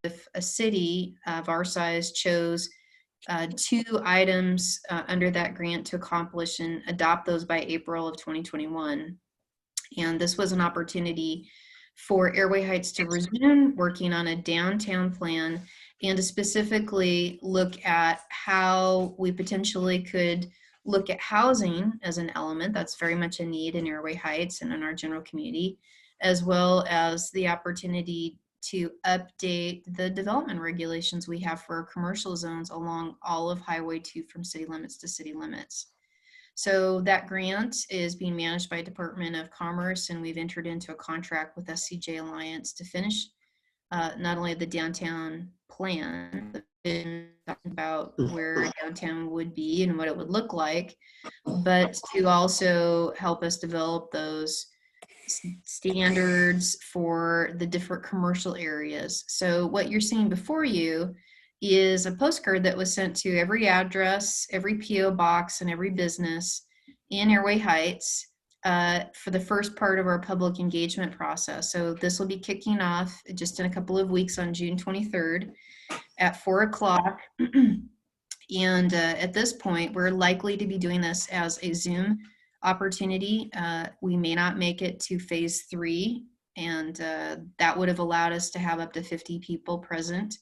if a city of our size chose 2 items under that grant to accomplish and adopt those by April of 2021. And this was an opportunity for Airway Heights to resume working on a downtown plan and to specifically look at how we potentially could look at housing as an element. That's very much a need in Airway Heights and in our general community, as well as the opportunity to update the development regulations we have for our commercial zones along all of Highway 2 from city limits to city limits. So that grant is being managed by Department of Commerce, and we've entered into a contract with SCJ Alliance to finish not only the downtown plan, but about where downtown would be and what it would look like, but to also help us develop those standards for the different commercial areas. So what you're seeing before you is a postcard that was sent to every address, every PO box, and every business in Airway Heights for the first part of our public engagement process. So this will be kicking off just in a couple of weeks on June 23rd at 4 o'clock. And at this point, we're likely to be doing this as a Zoom opportunity. We may not make it to phase 3, and that would have allowed us to have up to 50 people present.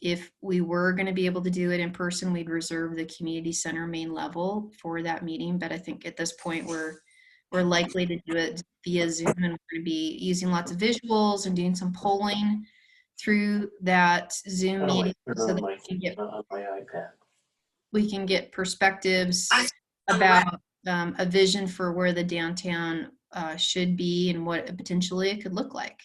If we were going to be able to do it in person, we'd reserve the community center main level for that meeting. But I think at this point, we're likely to do it via Zoom, and we're going to be using lots of visuals and doing some polling through that Zoom meeting so that we can get perspectives about a vision for where the downtown should be and what potentially it could look like.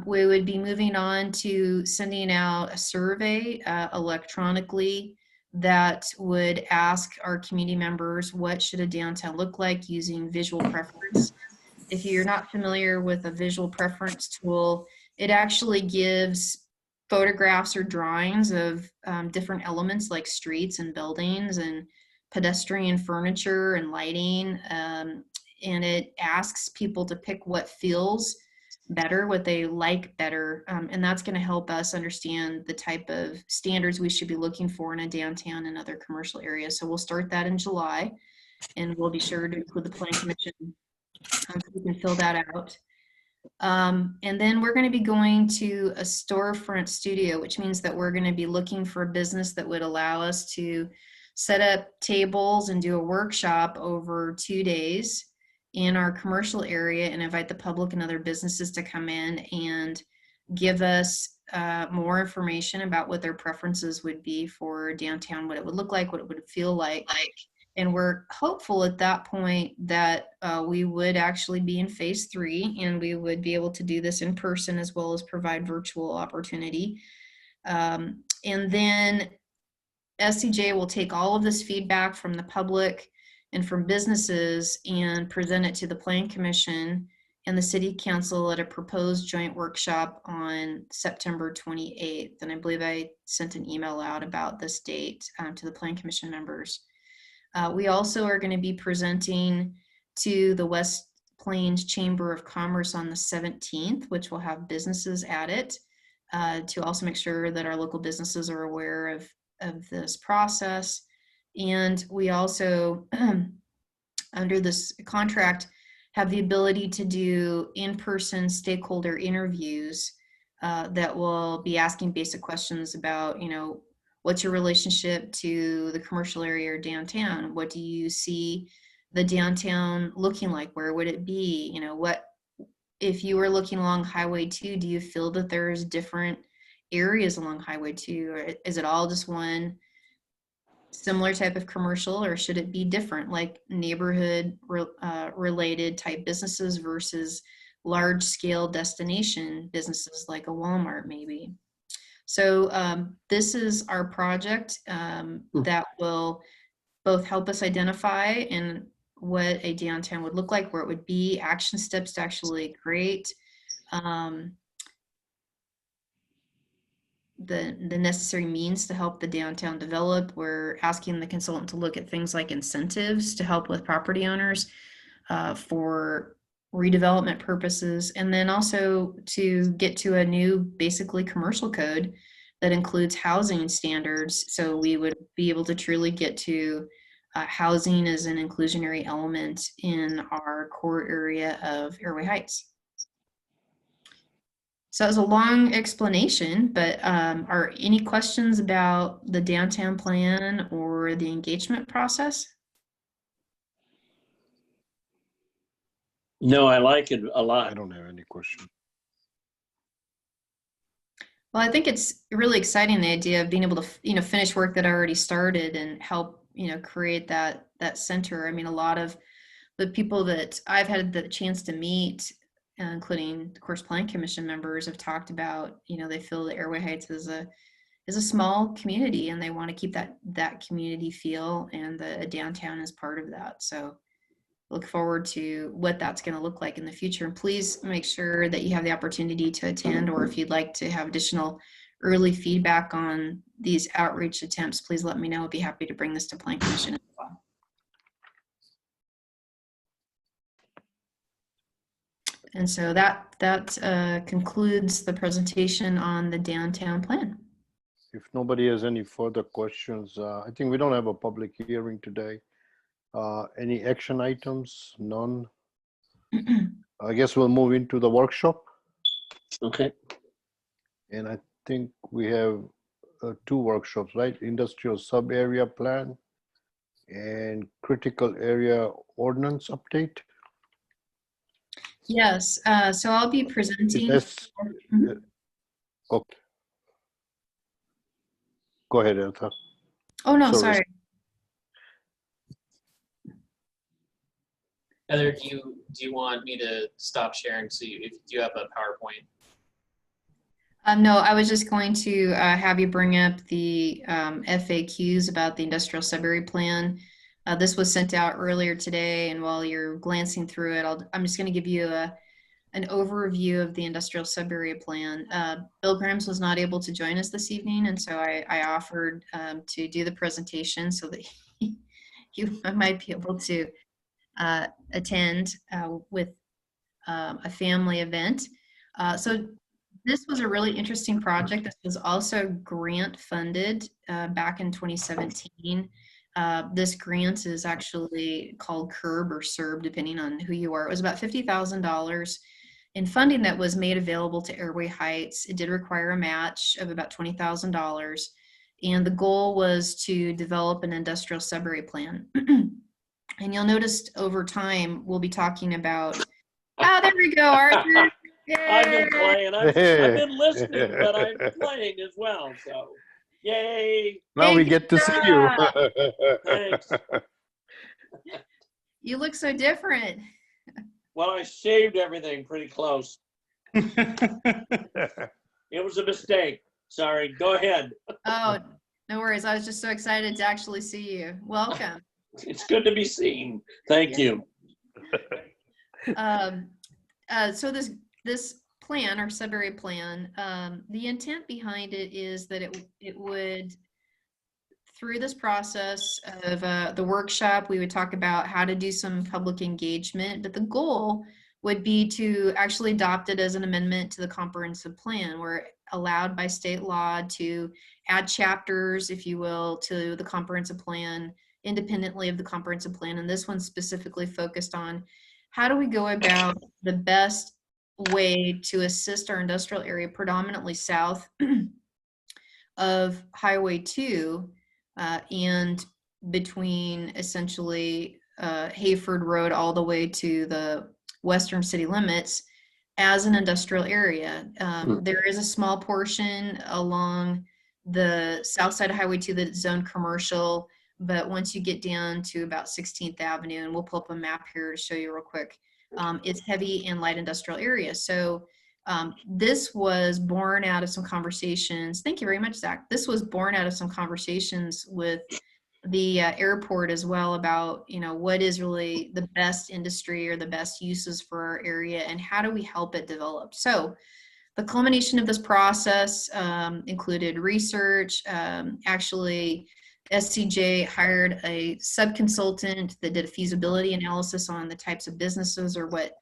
We would be moving on to sending out a survey electronically that would ask our community members what should a downtown look like using visual preference. If you're not familiar with a visual preference tool, it actually gives photographs or drawings of different elements like streets and buildings and pedestrian furniture and lighting, and it asks people to pick what feels better, what they like better, and that's going to help us understand the type of standards we should be looking for in a downtown and other commercial areas. So we'll start that in July, and we'll be sure to include the Planning Commission so we can fill that out. And then we're going to be going to a storefront studio, which means that we're going to be looking for a business that would allow us to set up tables and do a workshop over 2 days in our commercial area and invite the public and other businesses to come in and give us more information about what their preferences would be for downtown, what it would look like, what it would feel like. And we're hopeful at that point that we would actually be in phase 3 and we would be able to do this in person as well as provide virtual opportunity. And then SCJ will take all of this feedback from the public and from businesses and present it to the Planning Commission and the City Council at a proposed joint workshop on September 28th. And I believe I sent an email out about this date to the Planning Commission members. We also are going to be presenting to the West Plains Chamber of Commerce on the 17th, which will have businesses at it to also make sure that our local businesses are aware of this process. And we also, under this contract, have the ability to do in-person stakeholder interviews that will be asking basic questions about, what's your relationship to the commercial area or downtown? What do you see the downtown looking like? Where would it be? What if you were looking along Highway 2, do you feel that there's different areas along Highway 2? Or is it all just one similar type of commercial, or should it be different, like neighborhood related type businesses versus large scale destination businesses like a Walmart maybe? So this is our project that will both help us identify and what a downtown would look like, where it would be, action steps to actually create the necessary means to help the downtown develop. We're asking the consultant to look at things like incentives to help with property owners for redevelopment purposes, and then also to get to a new, basically commercial code that includes housing standards. So we would be able to truly get to housing as an inclusionary element in our core area of Airway Heights. So that was a long explanation, but are any questions about the downtown plan or the engagement process? No, I like it a I lot. don't have any question. Well, I think it's really exciting, the idea of being able to, finish work that already started and help, create that center. I mean, a lot of the people that I've had the chance to meet, including, of course, Plan Commission members, have talked about, they feel that Airway Heights is a small community, and they want to keep that community feel, and the downtown is part of that. So look forward to what that's going to look like in the future. And please make sure that you have the opportunity to attend, or if you'd like to have additional early feedback on these outreach attempts, please let me know. I'd be happy to bring this to Plan Commission as well. And so that concludes the presentation on the downtown plan. If nobody has any further questions, I think we don't have a public hearing today. Any action items? None. I guess we'll move into the workshop. Okay. And I think we have 2 workshops, right? Industrial sub-area plan and critical area ordinance update. Yes, so I'll be presenting. Okay. Go ahead, Elsa. Oh, no, sorry. Heather, do you want me to stop sharing so if you have a PowerPoint? No, I was just going to have you bring up the FAQs about the industrial sub-area plan. This was sent out earlier today, and while you're glancing through it, I'm just going to give you an overview of the industrial sub-area plan. Bill Grimes was not able to join us this evening, and so I offered to do the presentation so that you might be able to attend with a family event. So this was a really interesting project. This was also grant funded back in 2017. This grant is actually called CURB or CERB, depending on who you are. It was about $50,000 in funding that was made available to Airway Heights. It did require a match of about $20,000. And the goal was to develop an industrial sub-area plan. And you'll notice over time, we'll be talking about, there we go, Arthur. Yay! I've been playing. I've been listening, but I'm playing as well. So, yay! Now we get to see you. Thanks. You look so different. Well, I shaved everything pretty close. It was a mistake. Sorry. Go ahead. Oh, no worries. I was just so excited to actually see you. Welcome. It's good to be seen. Thank you. So this plan, our sub-area plan, the intent behind it is that it would, through this process of the workshop, we would talk about how to do some public engagement, but the goal would be to actually adopt it as an amendment to the comprehensive plan. We're allowed by state law to add chapters, if you will, to the comprehensive plan independently of the comprehensive plan. And this one's specifically focused on how do we go about the best way to assist our industrial area, predominantly south of Highway 2 and between essentially Hayford Road all the way to the western city limits as an industrial area. There is a small portion along the south side of Highway 2 that's zoned commercial, but once you get down to about 16th Avenue, and we'll pull up a map here to show you real quick, it's heavy and light industrial area. So this was born out of some conversations. Thank you very much, Zach. This was born out of some conversations with the airport as well about, what is really the best industry or the best uses for our area and how do we help it develop. So the culmination of this process included research. Actually, SCJ hired a sub-consultant that did a feasibility analysis on the types of businesses or what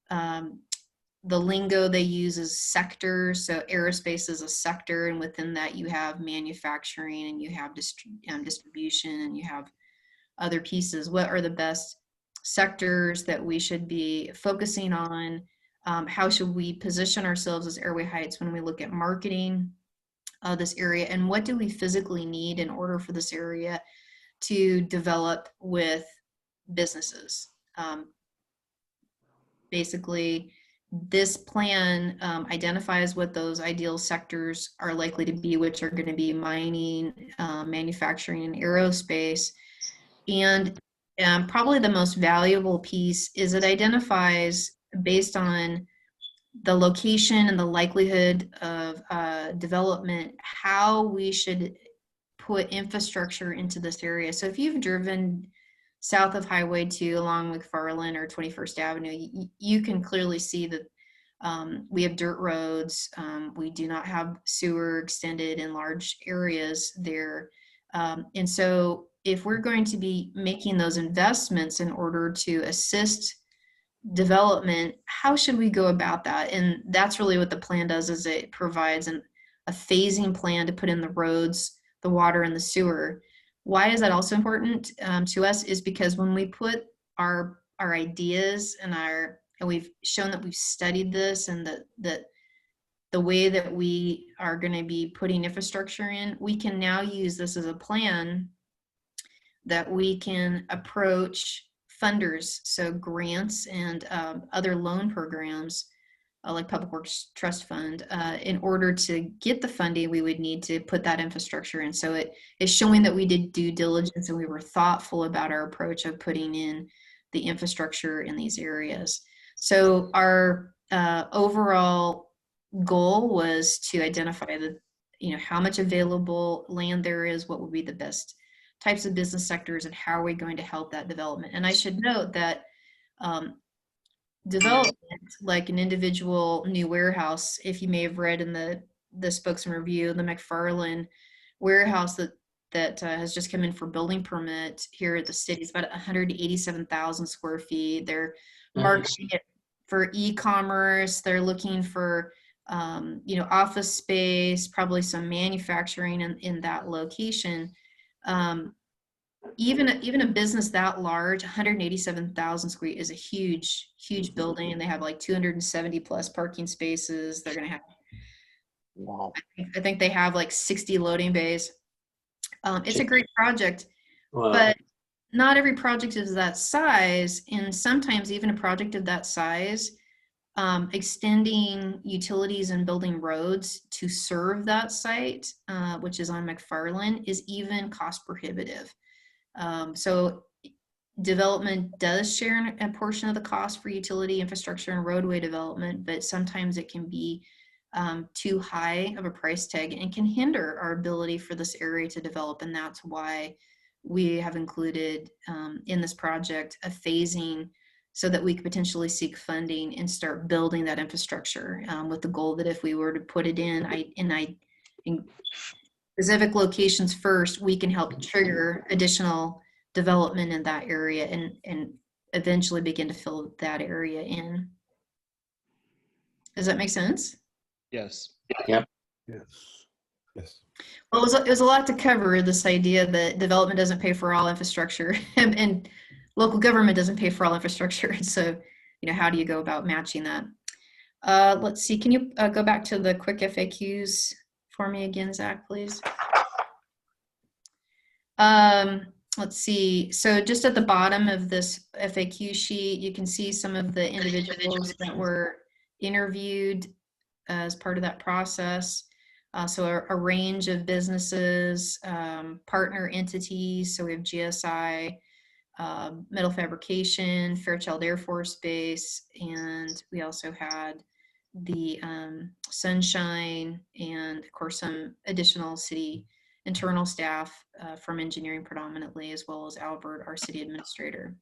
the lingo they use is sectors. So aerospace is a sector, and within that you have manufacturing, and you have distribution, and you have other pieces. What are the best sectors that we should be focusing on? How should we position ourselves as Airway Heights when we look at marketing this area? And what do we physically need in order for this area to develop with businesses? Basically, this plan identifies what those ideal sectors are likely to be, which are going to be mining, manufacturing, and aerospace. And probably the most valuable piece is it identifies, based on the location and the likelihood of development, how we should put infrastructure into this area. So if you've driven south of Highway 2 along McFarland or 21st Avenue, you can clearly see that we have dirt roads. We do not have sewer extended in large areas there. And so if we're going to be making those investments in order to assist development, how should we go about that? And that's really what the plan does, is it provides a phasing plan to put in the roads, the water, and the sewer. Why is that also important to us? Is because when we put our ideas and we've shown that we've studied this, and that the way that we are going to be putting infrastructure in, we can now use this as a plan that we can approach funders, so grants and other loan programs like Public Works Trust Fund. In order to get the funding, we would need to put that infrastructure in. So it is showing that we did due diligence and we were thoughtful about our approach of putting in the infrastructure in these areas. So our overall goal was to identify how much available land there is, what would be the best types of business sectors, and how are we going to help that development. And I should note that development, like an individual new warehouse, if you may have read in the spokesman review, the McFarland warehouse that has just come in for building permit here at the city, is about 187,000 square feet. They're marketing it for e-commerce. They're looking for office space, probably some manufacturing in that location. Even a business that large, 187,000 square is a huge building, and they have like 270 plus parking spaces. They're going to have, Wow. I think they have like 60 loading bays. It's a great project, Wow. but not every project is that size. And sometimes even a project of that size, extending utilities and building roads to serve that site, which is on McFarland, is even cost prohibitive. So development does share a portion of the cost for utility infrastructure and roadway development, but sometimes it can be too high of a price tag and can hinder our ability for this area to develop. And that's why we have included in this project a phasing, so that we could potentially seek funding and start building that infrastructure, with the goal that if we were to put it in specific locations first, we can help trigger additional development in that area and eventually begin to fill that area in. Does that make sense? Yes. Yes. Yes. Well, it was a lot to cover, this idea that development doesn't pay for all infrastructure and local government doesn't pay for all infrastructure. So, how do you go about matching that? Let's see, can you go back to the quick FAQs for me again, Zach, please? Let's see. So just at the bottom of this FAQ sheet, you can see some of the individuals that were interviewed as part of that process. So a range of businesses, partner entities. So we have GSI, Metal Fabrication, Fairchild Air Force Base, and we also had the Sunshine, and of course some additional city internal staff from engineering predominantly, as well as Albert, our city administrator.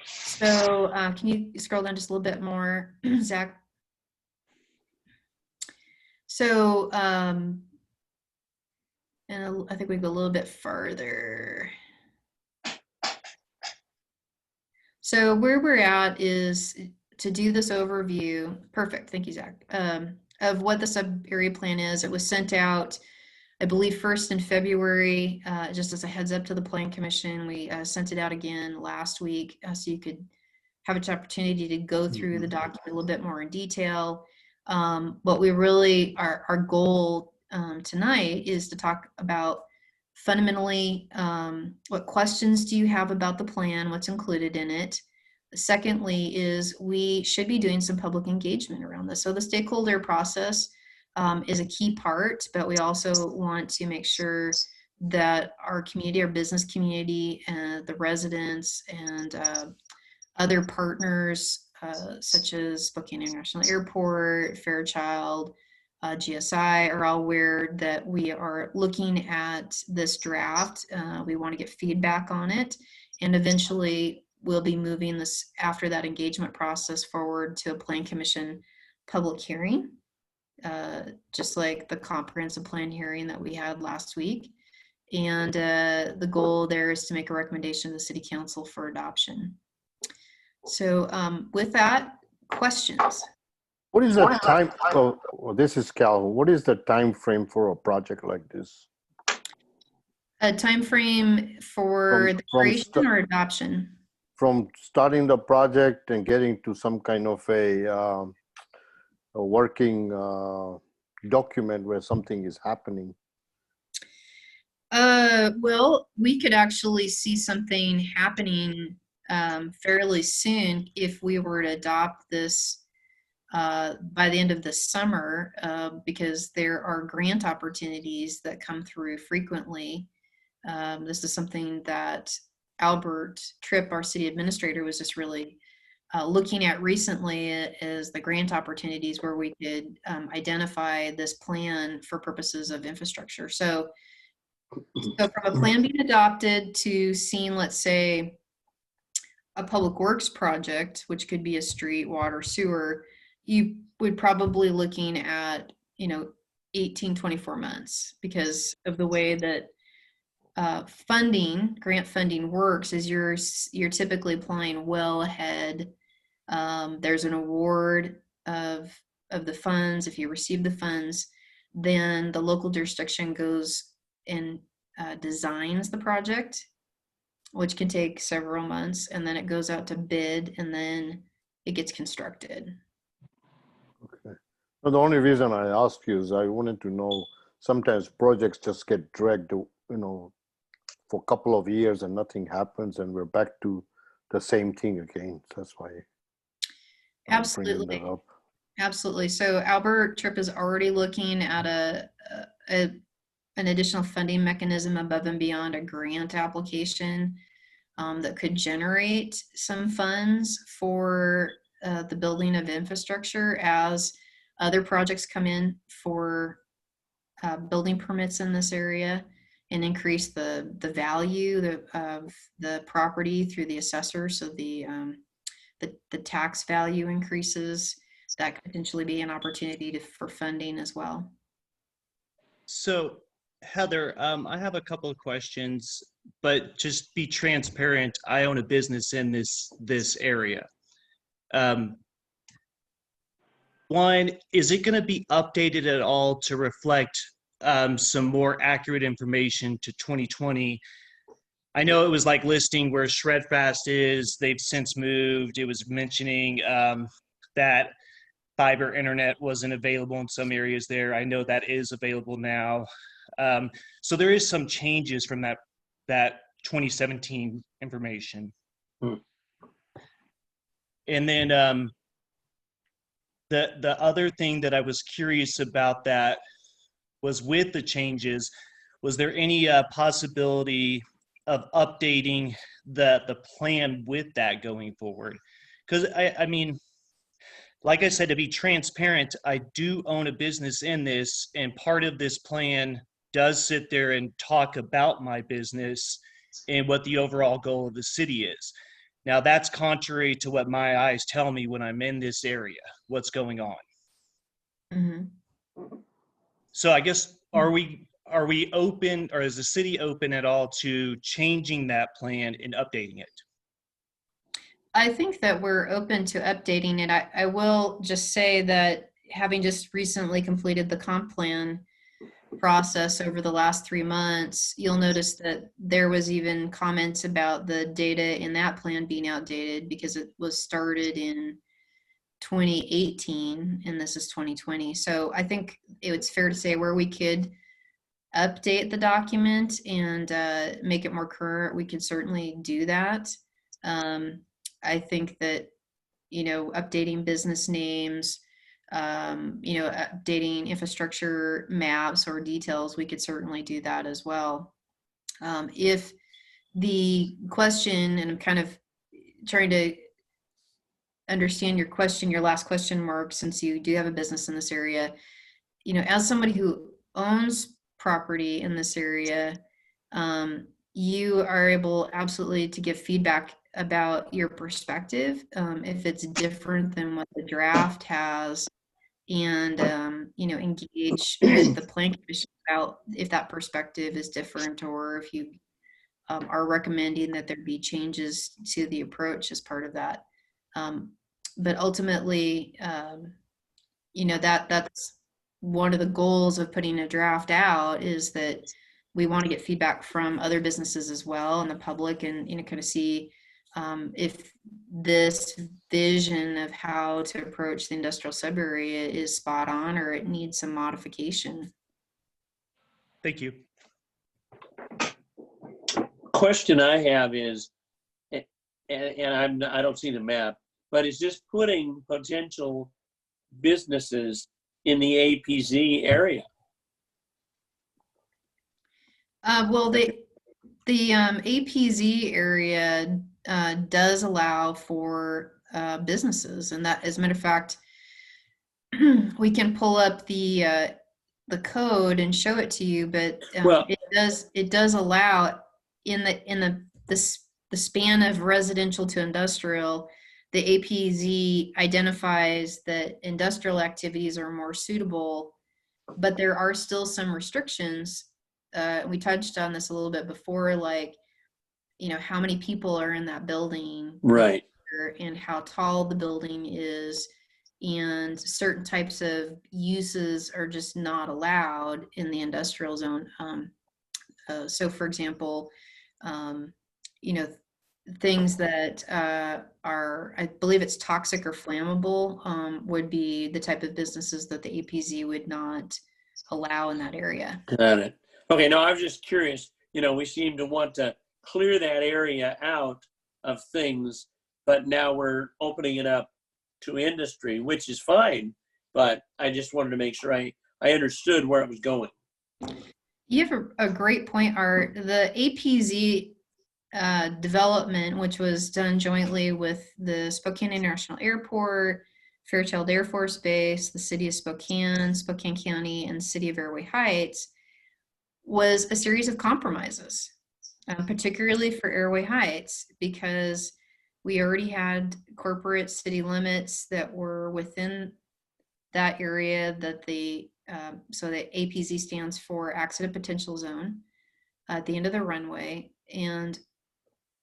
So can you scroll down just a little bit more, Zach? So, and I think we go a little bit further. So where we're at is to do this overview. Perfect. Thank you, Zach. Of what the sub area plan is. It was sent out, I believe, first in February, just as a heads up to the Plan Commission. We sent it out again last week so you could have an opportunity to go through the document a little bit more in detail. What we really, our goal tonight is to talk about fundamentally what questions do you have about the plan, what's included in it. Secondly is we should be doing some public engagement around this. So the stakeholder process is a key part, but we also want to make sure that our community, our business community, and the residents and other partners such as Spokane International Airport, Fairchild, GSI are all aware that we are looking at this draft. We want to get feedback on it, and eventually we'll be moving this after that engagement process forward to a Plan Commission public hearing, just like the comprehensive plan hearing that we had last week. And the goal there is to make a recommendation to the City Council for adoption. So with that, questions? What is the time? Oh, this is Calhoun. What is the time frame for a project like this? A time frame for the creation or adoption? From starting the project and getting to some kind of a working document where something is happening. Well, we could actually see something happening fairly soon if we were to adopt this by the end of the summer, because there are grant opportunities that come through frequently. This is something that Albert Tripp, our city administrator, was just really looking at recently as the grant opportunities where we could identify this plan for purposes of infrastructure. So from a plan being adopted to seeing, let's say, a public works project, which could be a street, water, sewer, you would probably looking at, 18, 24 months because of the way that grant funding works is you're typically applying well ahead. There's an award of the funds. If you receive the funds, then the local jurisdiction goes and designs the project, which can take several months, and then it goes out to bid, and then it gets constructed. Okay. Well, the only reason I ask you is I wanted to know, sometimes projects just get dragged, for a couple of years and nothing happens and we're back to the same thing again. That's why I'm bringing that up. Absolutely. So Albert Tripp is already looking at an additional funding mechanism above and beyond a grant application that could generate some funds for the building of infrastructure as other projects come in for building permits in this area, and increase the value of the property through the assessor. So the tax value increases. That could potentially be an opportunity for funding as well. So Heather, I have a couple of questions, but just be transparent. I own a business in this area. One, is it going to be updated at all to reflect some more accurate information to 2020? I know it was like listing where Shredfast is. They've since moved. It was mentioning that fiber internet wasn't available in some areas there. I know that is available now. So there is some changes from that 2017 information. And then the other thing that I was curious about that was with the changes, was there any possibility of updating the plan with that going forward? Because I mean, like I said, to be transparent, I do own a business in this, and part of this plan does sit there and talk about my business and what the overall goal of the city is. Now, that's contrary to what my eyes tell me when I'm in this area, what's going on. Mm-hmm. So I guess, are we open, or is the city open at all to changing that plan and updating it? I think that we're open to updating it. I will just say that having just recently completed the comp plan process over the last 3 months, you'll notice that there was even comments about the data in that plan being outdated because it was started in 2018 and this is 2020. So I think it's fair to say where we could update the document and make it more current, we could certainly do that. I think that, updating business names, updating infrastructure maps or details, we could certainly do that as well. If the question, and I'm kind of trying to understand your question, your last question, Mark, since you do have a business in this area, as somebody who owns property in this area, you are able absolutely to give feedback about your perspective, if it's different than what the draft has, and engage with the plan commission about if that perspective is different, or if you are recommending that there be changes to the approach as part of that. But ultimately, that's one of the goals of putting a draft out, is that we want to get feedback from other businesses as well and the public, and kind of see if this vision of how to approach the industrial subarea is spot on or it needs some modification. Thank you. Question I have is, and I don't see the map, but is this putting potential businesses in the APZ area? Well, the APZ area does allow for businesses, and that, as a matter of fact, we can pull up the code and show it to you. But Well, it does allow in the span of residential to industrial. The APZ identifies that industrial activities are more suitable, but there are still some restrictions. We touched on this a little bit before, like, how many people are in that building, right. and how tall the building is, and certain types of uses are just not allowed in the industrial zone. So for example, things that are, I believe it's toxic or flammable, would be the type of businesses that the APZ would not allow in that area. Got it. Okay, no, I was just curious. We seem to want to clear that area out of things, but now we're opening it up to industry, which is fine. But I just wanted to make sure I understood where it was going. You have a great point, Art. The APZ development, which was done jointly with the Spokane International Airport, Fairchild Air Force Base, the City of Spokane, Spokane County, and City of Airway Heights, was a series of compromises, particularly for Airway Heights, because we already had corporate city limits that were within that area, that so the APZ stands for Accident Potential Zone, at the end of the runway. And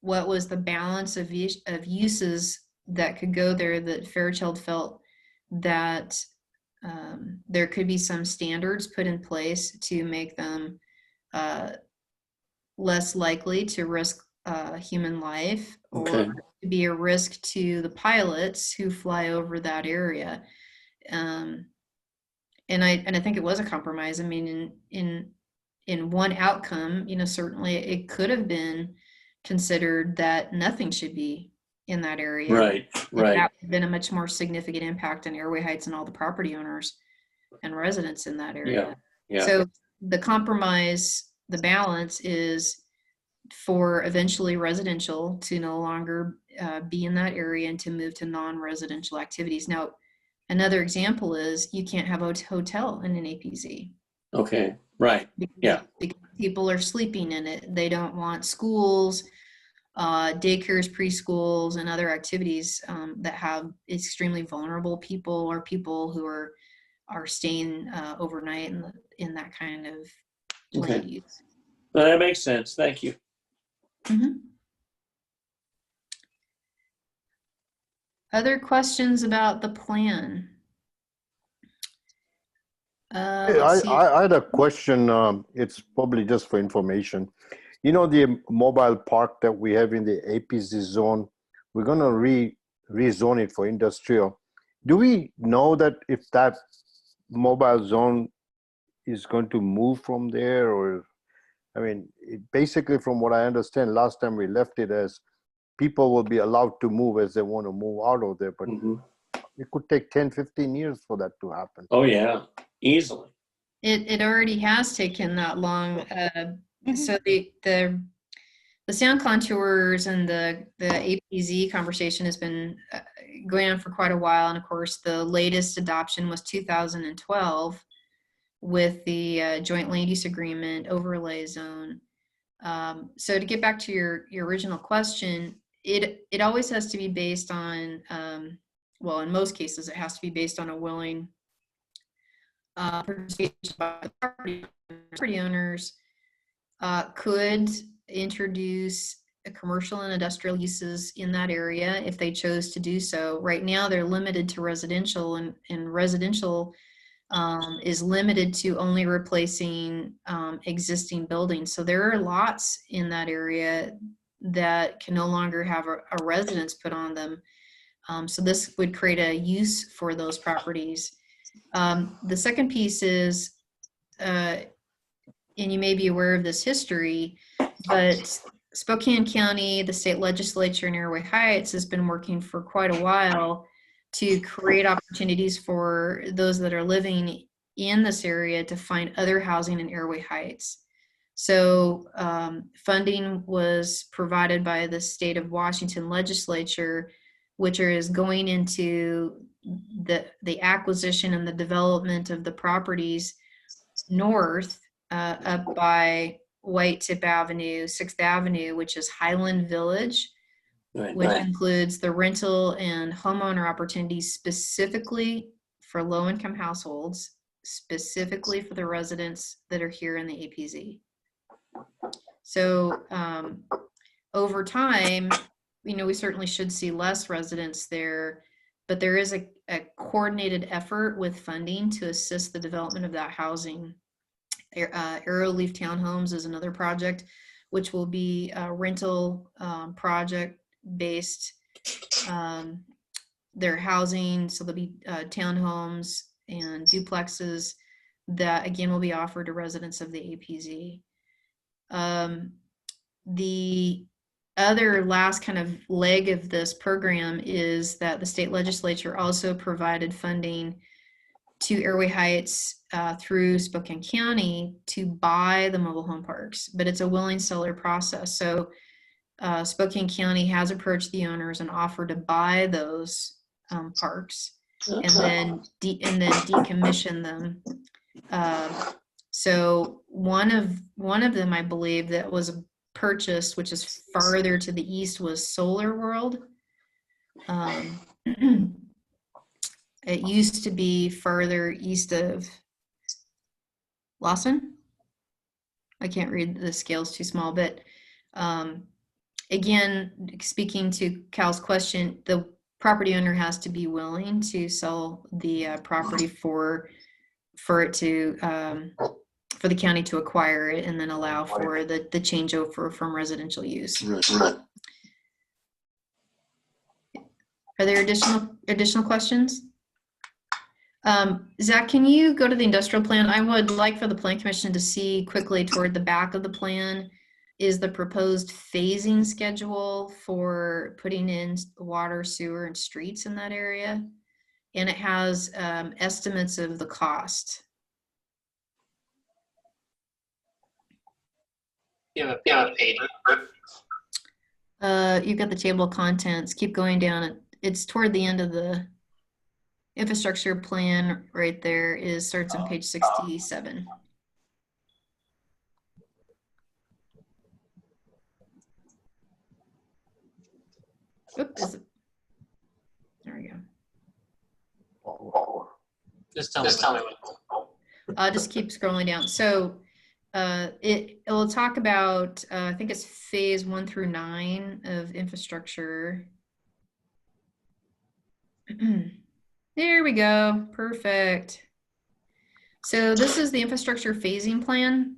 what was the balance of uses that could go there, that Fairchild felt that there could be some standards put in place to make them less likely to risk human life, or Okay. to be a risk to the pilots who fly over that area. And I think it was a compromise. I mean, in one outcome, certainly it could have been considered that nothing should be in that area. Right. That would Right. have been a much more significant impact on Airway Heights and all the property owners and residents in that area. Yeah. So the compromise, the balance, is for eventually residential to no longer be in that area and to move to non-residential activities. Now, another example is you can't have a hotel in an APZ. Okay. Right. Yeah. Because people are sleeping in it. They don't want schools, daycares, preschools, and other activities that have extremely vulnerable people, or people who are staying overnight in that kind of Okay. land use. Well, that makes sense. Thank you. Mm-hmm. Other questions about the plan? Hey, Let's see. I had a question. It's probably just for information. You know, the mobile park that we have in the APZ zone, we're going to rezone it for industrial. Do we know that if that mobile zone is going to move from there, or, I mean, basically from what I understand, last time we left it as people will be allowed to move as they want to move out of there, but Mhm. it could take 10, 15 years for that to happen. Oh, yeah, easily. It already has taken that long. Mhm. So the sound contours and the APZ conversation has been going on for quite a while. And of course, the latest adoption was 2012 with the joint land use agreement overlay zone. So to get back to your original question, it always has to be based on, well, in most cases, it has to be based on a willing participation by the property owners. Could introduce commercial and industrial uses in that area if they chose to do so. Right now, they're limited to residential, and residential is limited to only replacing existing buildings. So there are lots in that area that can no longer have a residence put on them. So this would create a use for those properties. The second piece is, and you may be aware of this history, but Spokane County, the state legislature in Airway Heights has been working for quite a while to create opportunities for those that are living in this area to find other housing in Airway Heights. So funding was provided by the state of Washington legislature, which is going into the acquisition and the development of the properties north up by White Tip Avenue, 6th Avenue, which is Highland Village, Right. which includes the rental and homeowner opportunities specifically for low-income households, specifically for the residents that are here in the APZ. So over time, we certainly should see less residents there, but there is a coordinated effort with funding to assist the development of that housing. Arrowleaf Townhomes is another project, which will be a rental project based. Their housing, so there'll be townhomes and duplexes that again will be offered to residents of the APZ. The other last kind of leg of this program is that the state legislature also provided funding to Airway Heights through Spokane County to buy the mobile home parks, but it's a willing seller process. So Spokane County has approached the owners and offered to buy those parks and then decommission them. So one of them, I believe, that was purchased, which is farther to the east, was Solar World. It used to be further east of Lawson. I can't read, the scale's too small, but again, speaking to Cal's question, the property owner has to be willing to sell the property for it to for the county to acquire it and then allow for the changeover from residential use. Right. Are there additional questions? Zach, can you go to the industrial plan? I would like for the plan commission to see quickly toward the back of the plan is the proposed phasing schedule for putting in water, sewer, and streets in that area. And it has estimates of the cost. You have a page. You've got the table of contents. Keep going down. It's toward the end of the infrastructure plan right there. Starts on page 67. Oops. There we go. Just tell me. Just keep scrolling down. So it will talk about, I think it's phase 1 through 9 of infrastructure. There we go. Perfect. So this is the infrastructure phasing plan.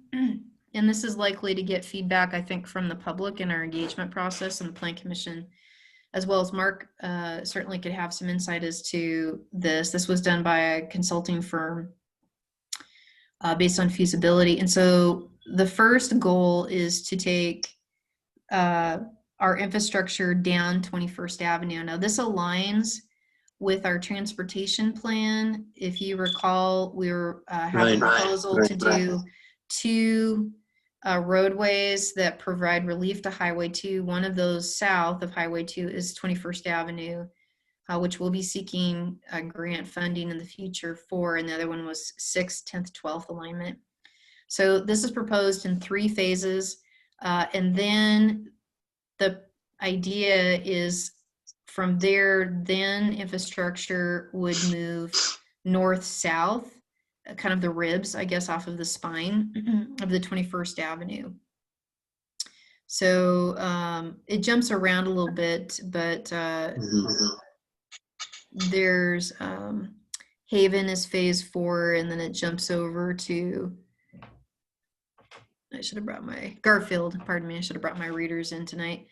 And this is likely to get feedback, I think, from the public in our engagement process and the Plan Commission, as well as Mark certainly could have some insight as to this. This was done by a consulting firm based on feasibility. And so the first goal is to take our infrastructure down 21st Avenue. Now this aligns with our transportation plan. If you recall, we were have a proposal to do two roadways that provide relief to Highway 2. One of those south of Highway 2 is 21st Avenue, which we'll be seeking grant funding in the future for, and the other one was 6th, 10th, 12th alignment. So this is proposed in 3 phases, and then the idea is from there, then infrastructure would move north-south, kind of the ribs, I guess, off of the spine of the 21st Avenue. So it jumps around a little bit, but there's Haven is phase 4, and then it jumps over to, I should have brought my Garfield, pardon me, I should have brought my readers in tonight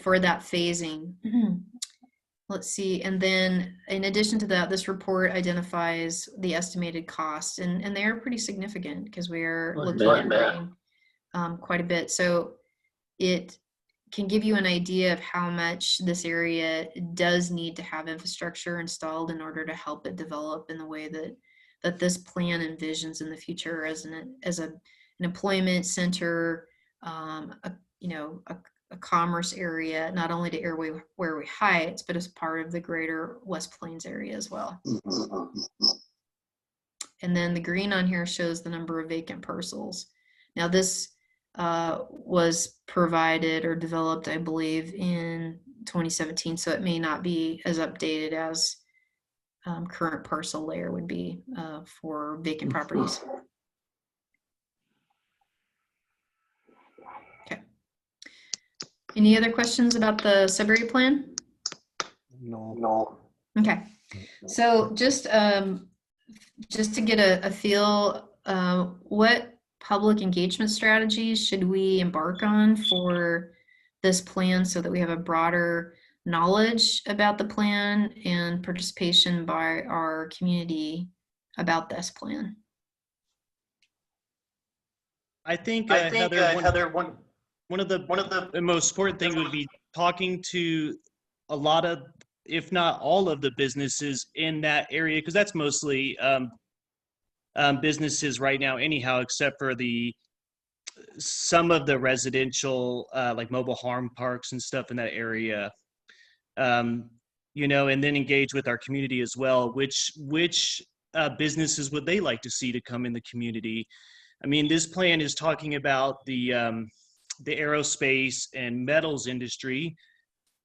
for that phasing. Let's see, and then in addition to that, this report identifies the estimated costs, and they are pretty significant because we are looking at adding, quite a bit. So it can give you an idea of how much this area does need to have infrastructure installed in order to help it develop in the way that this plan envisions in the future as an employment center, a commerce area, not only to Airway Heights, but as part of the greater West Plains area as well. And then the green on here shows the number of vacant parcels. Now this was provided or developed, I believe, in 2017, so it may not be as updated as current parcel layer would be for vacant properties. Okay. Any other questions about the sub-area plan? No. Okay. So just to get a feel, what public engagement strategies should we embark on for this plan so that we have a broader knowledge about the plan and participation by our community about this plan? I think, Heather, one of the most important things would be talking to a lot of, if not all of the businesses in that area, because that's mostly businesses right now anyhow, except for some of the residential like mobile home parks and stuff in that area, and then engage with our community as well. Which businesses would they like to see to come in the community? I mean, this plan is talking about the aerospace and metals industry,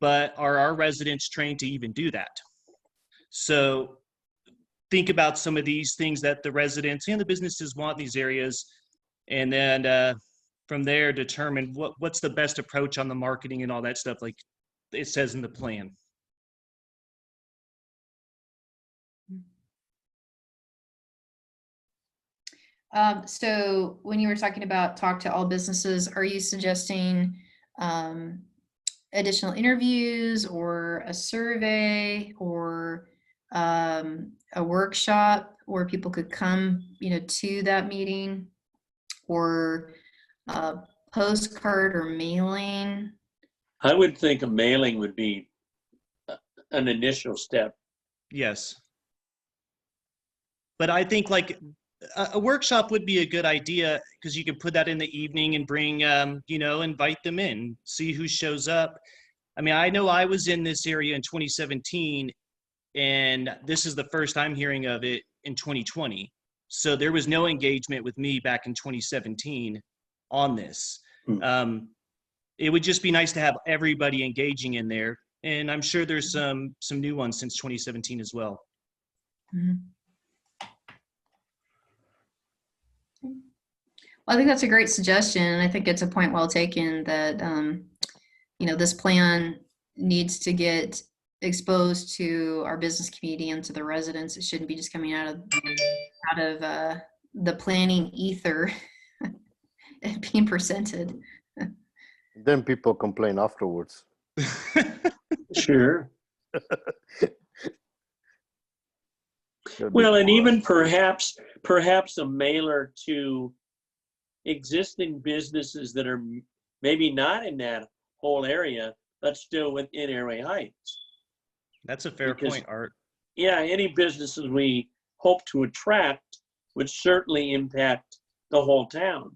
but are our residents trained to even do that? So think about some of these things that the residents and the businesses want in these areas, and then from there determine what's the best approach on the marketing and all that stuff, like it says in the plan. So when you were talking about talk to all businesses, are you suggesting additional interviews or a survey or a workshop where people could come, to that meeting, or a postcard or mailing? I would think a mailing would be an initial step. Yes. But I think like a workshop would be a good idea, because you can put that in the evening and bring, invite them in, see who shows up. I mean, I know I was in this area in 2017, and this is the first I'm hearing of it in 2020. So there was no engagement with me back in 2017 on this. It would just be nice to have everybody engaging in there. And I'm sure there's some new ones since 2017 as well. Mm-hmm. Well, I think that's a great suggestion. And I think it's a point well taken that, this plan needs to get exposed to our business community and to the residents. It shouldn't be just coming out of the planning ether and being presented. Then people complain afterwards. Sure. That'd be Well, and fun. even perhaps a mailer to existing businesses that are maybe not in that whole area, but still within Airway Heights. That's a fair Because- point, Art. Yeah, any businesses we hope to attract would certainly impact the whole town.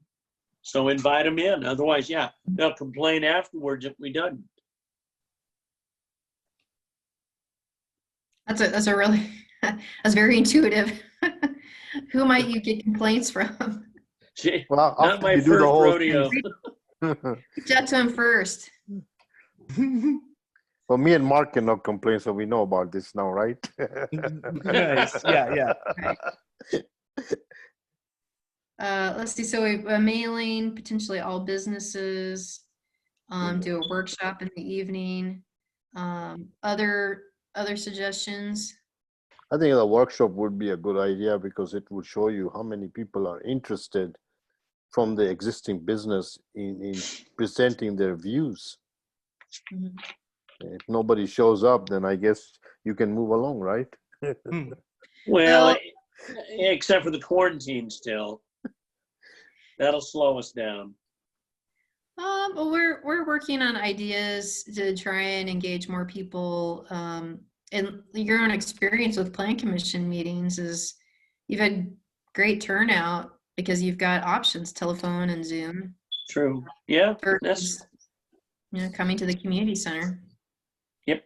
So invite them in. Otherwise, yeah, they'll complain afterwards if we don't. That's a really, that's very intuitive. Who might you get complaints from? Gee, Well, not after my you do the first whole rodeo. thing. Reach out to him first. Well, me and Mark cannot complain, so we know about this now, right? Nice. Yeah. Let's see, so a mailing, potentially all businesses, do a workshop in the evening. Other suggestions? I think the workshop would be a good idea because it would show you how many people are interested from the existing business in presenting their views. Mhm. If nobody shows up, then I guess you can move along, right? Well, Well- except for the quarantine still. That'll slow us down. Well, we're working on ideas to try and engage more people. And your own experience with Plan Commission meetings is you've had great turnout because you've got options, telephone and Zoom, True. Yeah, that's, versus, coming to the community center. yep.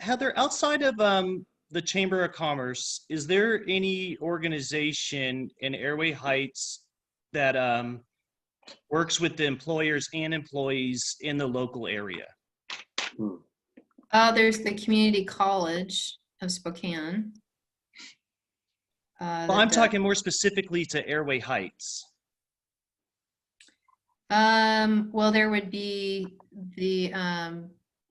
Heather, outside of the Chamber of Commerce, is there any organization in Airway Heights that works with the employers and employees in the local area? There's the Community College of Spokane. Well, I'm talking more specifically to Airway Heights. Well, there would be the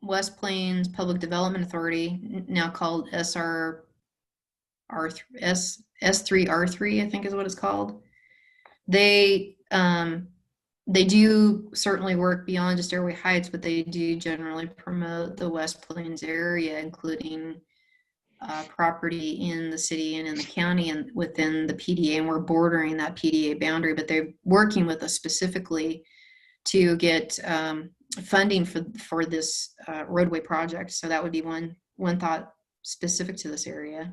West Plains Public Development Authority, now called S3R3, I think is what it's called. They do certainly work beyond just Airway Heights, but they do generally promote the West Plains area, including property in the city and in the county and within the PDA, and we're bordering that PDA boundary, but they're working with us specifically to get funding for this roadway project. So that would be one thought specific to this area.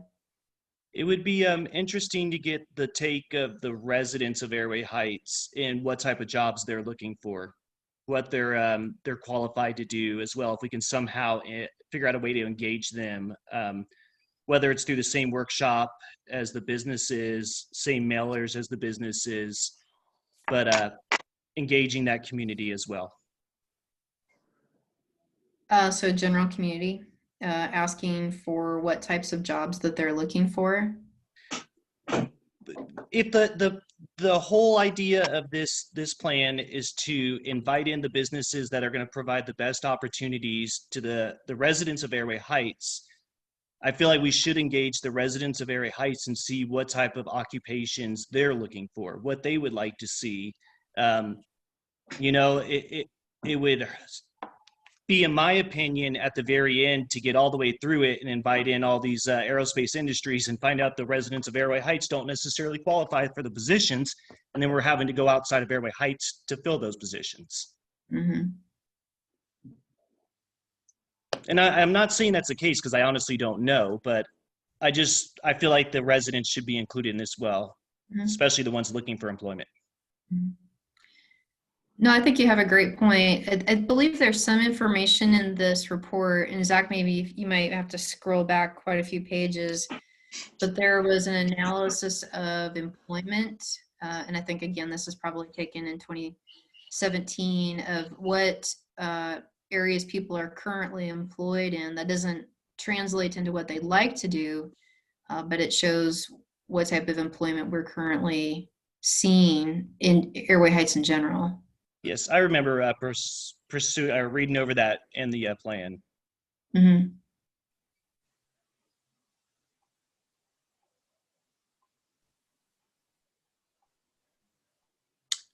It would be interesting to get the take of the residents of Airway Heights and what type of jobs they're looking for, what they're qualified to do as well. If we can somehow figure out a way to engage them, whether it's through the same workshop as the businesses, same mailers as the businesses, but engaging that community as well. So general community, asking for what types of jobs that they're looking for. If the whole idea of this plan is to invite in the businesses that are going to provide the best opportunities to the residents of Airway Heights, I feel like we should engage the residents of Airway Heights and see what type of occupations they're looking for, what they would like to see. It would be, in my opinion, at the very end to get all the way through it and invite in all these aerospace industries and find out the residents of Airway Heights don't necessarily qualify for the positions. And then we're having to go outside of Airway Heights to fill those positions. Mm-hmm. And I'm not saying that's the case because I honestly don't know, but I feel like the residents should be included in this well, Mhm. especially the ones looking for employment. No, I think you have a great point. I believe there's some information in this report, and Zach, maybe you might have to scroll back quite a few pages, but there was an analysis of employment, and I think, again, this is probably taken in 2017, of what areas people are currently employed in. That doesn't translate into what they'd like to do, but it shows what type of employment we're currently seeing in Airway Heights in general. Yes, I remember reading over that in the plan. Mhm.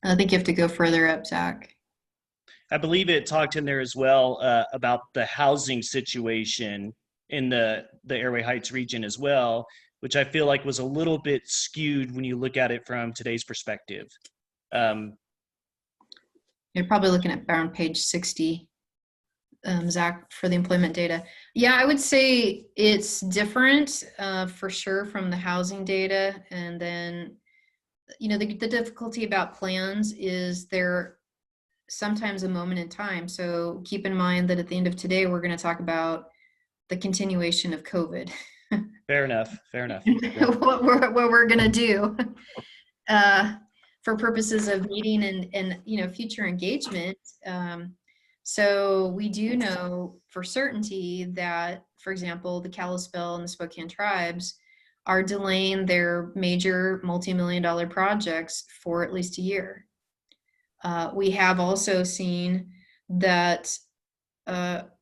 I think you have to go further up, Zach. I believe it talked in there as well about the housing situation in the Airway Heights region as well, which I feel like was a little bit skewed when you look at it from today's perspective. You're probably looking at around page 60, Zach, for the employment data. Yeah, I would say it's different for sure from the housing data. And then, you know, the difficulty about plans is they're sometimes a moment in time. So keep in mind that at the end of today, we're going to talk about the continuation of COVID. Fair enough. Fair enough. what we're going to do for purposes of meeting and you know, future engagement. So we do know for certainty that, for example, the Kalispell and the Spokane tribes are delaying their major multi-million-dollar projects for at least a year. We have also seen that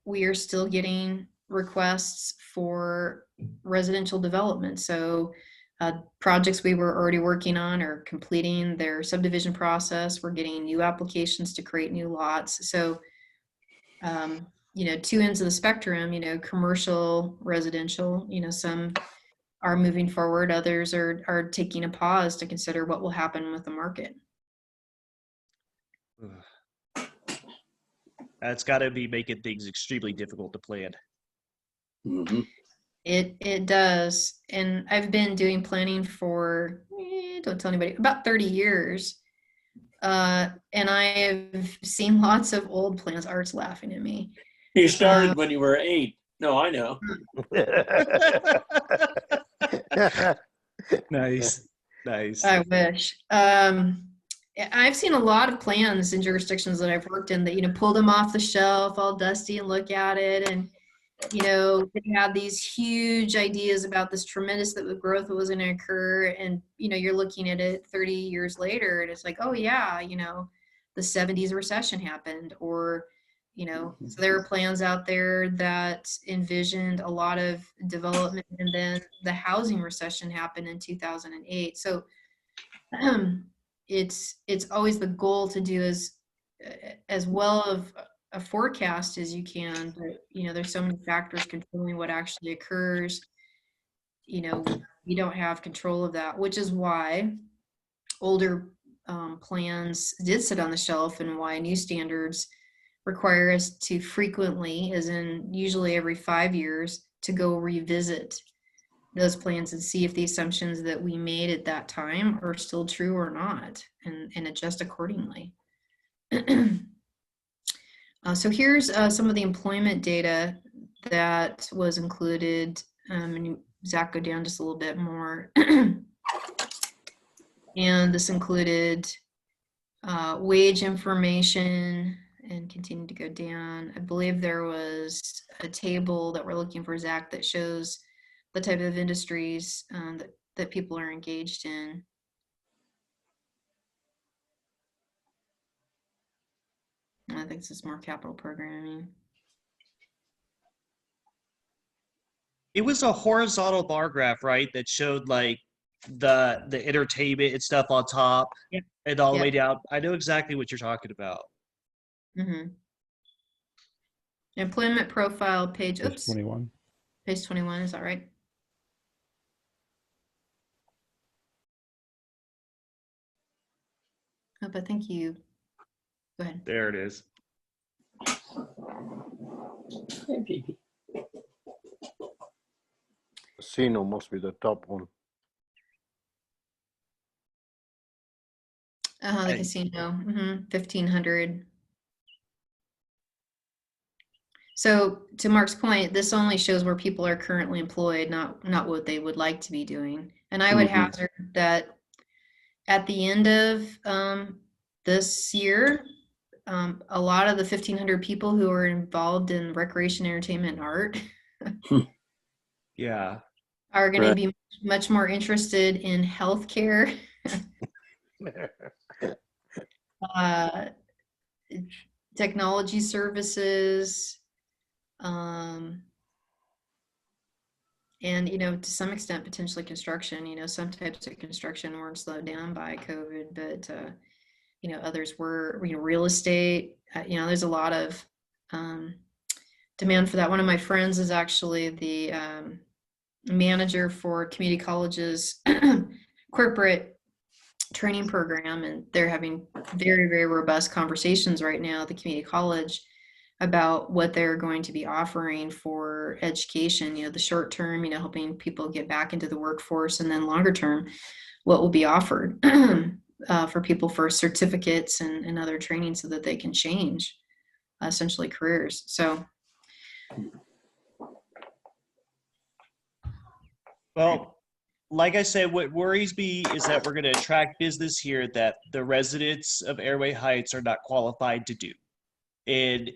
we are still getting requests for residential development. So projects we were already working on are completing their subdivision process. We're getting new applications to create new lots. So, you know, two ends of the spectrum, you know, commercial, residential, you know, some are moving forward, others are taking a pause to consider what will happen with the market. That's got to be making things extremely difficult to plan. Mhm. It does. And I've been doing planning for, don't tell anybody, about 30 years. And I have seen lots of old plans. Art's laughing at me. You started when you were 8. No, I know. Nice. Nice. I wish. I've seen a lot of plans in jurisdictions that I've worked in that, you know, pull them off the shelf all dusty and look at it. And, you know, they had these huge ideas about this tremendous growth that was going to occur. And, you know, you're looking at it 30 years later and it's like, oh yeah, you know, the 70s recession happened, or, you know, so there are plans out there that envisioned a lot of development, and then the housing recession happened in 2008. So it's always the goal to do as well of a forecast as you can, but you know, there's so many factors controlling what actually occurs. You know, you don't have control of that, which is why older plans did sit on the shelf, and why new standards require us to frequently, as in usually every 5 years, to go revisit those plans and see if the assumptions that we made at that time are still true or not, and adjust accordingly. So here's some of the employment data that was included. And Zach, go down just a little bit more. And this included wage information, and continue to go down. I believe there was a table that we're looking for, Zach, that shows the type of industries that people are engaged in. I think this is more capital programming. It was a horizontal bar graph, right? That showed like the entertainment and stuff on top, Yep. and all the Yep. way down. I know exactly what you're talking about. Mm-hmm. Employment profile page, Page oops, 21. page 21, is that right? Oh, but thank you. Go ahead. There it is. Casino must be the top one. The Hey. casino, 1,500. So to Mark's point, this only shows where people are currently employed, not what they would like to be doing. And I would hazard that at the end of this year, a lot of the 1,500 people who are involved in recreation, entertainment, and art Yeah. are going to Right. be much more interested in healthcare, technology services, And, you know, to some extent, potentially construction, you know, some types of construction weren't slowed down by COVID, but, you know, others were, you know, real estate, you know, there's a lot of demand for that. One of my friends is actually the manager for community colleges corporate training program, and they're having very, very robust conversations right now at the community college about what they're going to be offering for education, you know, the short term, you know, helping people get back into the workforce, and then longer term, what will be offered for people for certificates and other training so that they can change essentially careers. So. Well, like I said, what worries me is that we're going to attract business here that the residents of Airway Heights are not qualified to do. And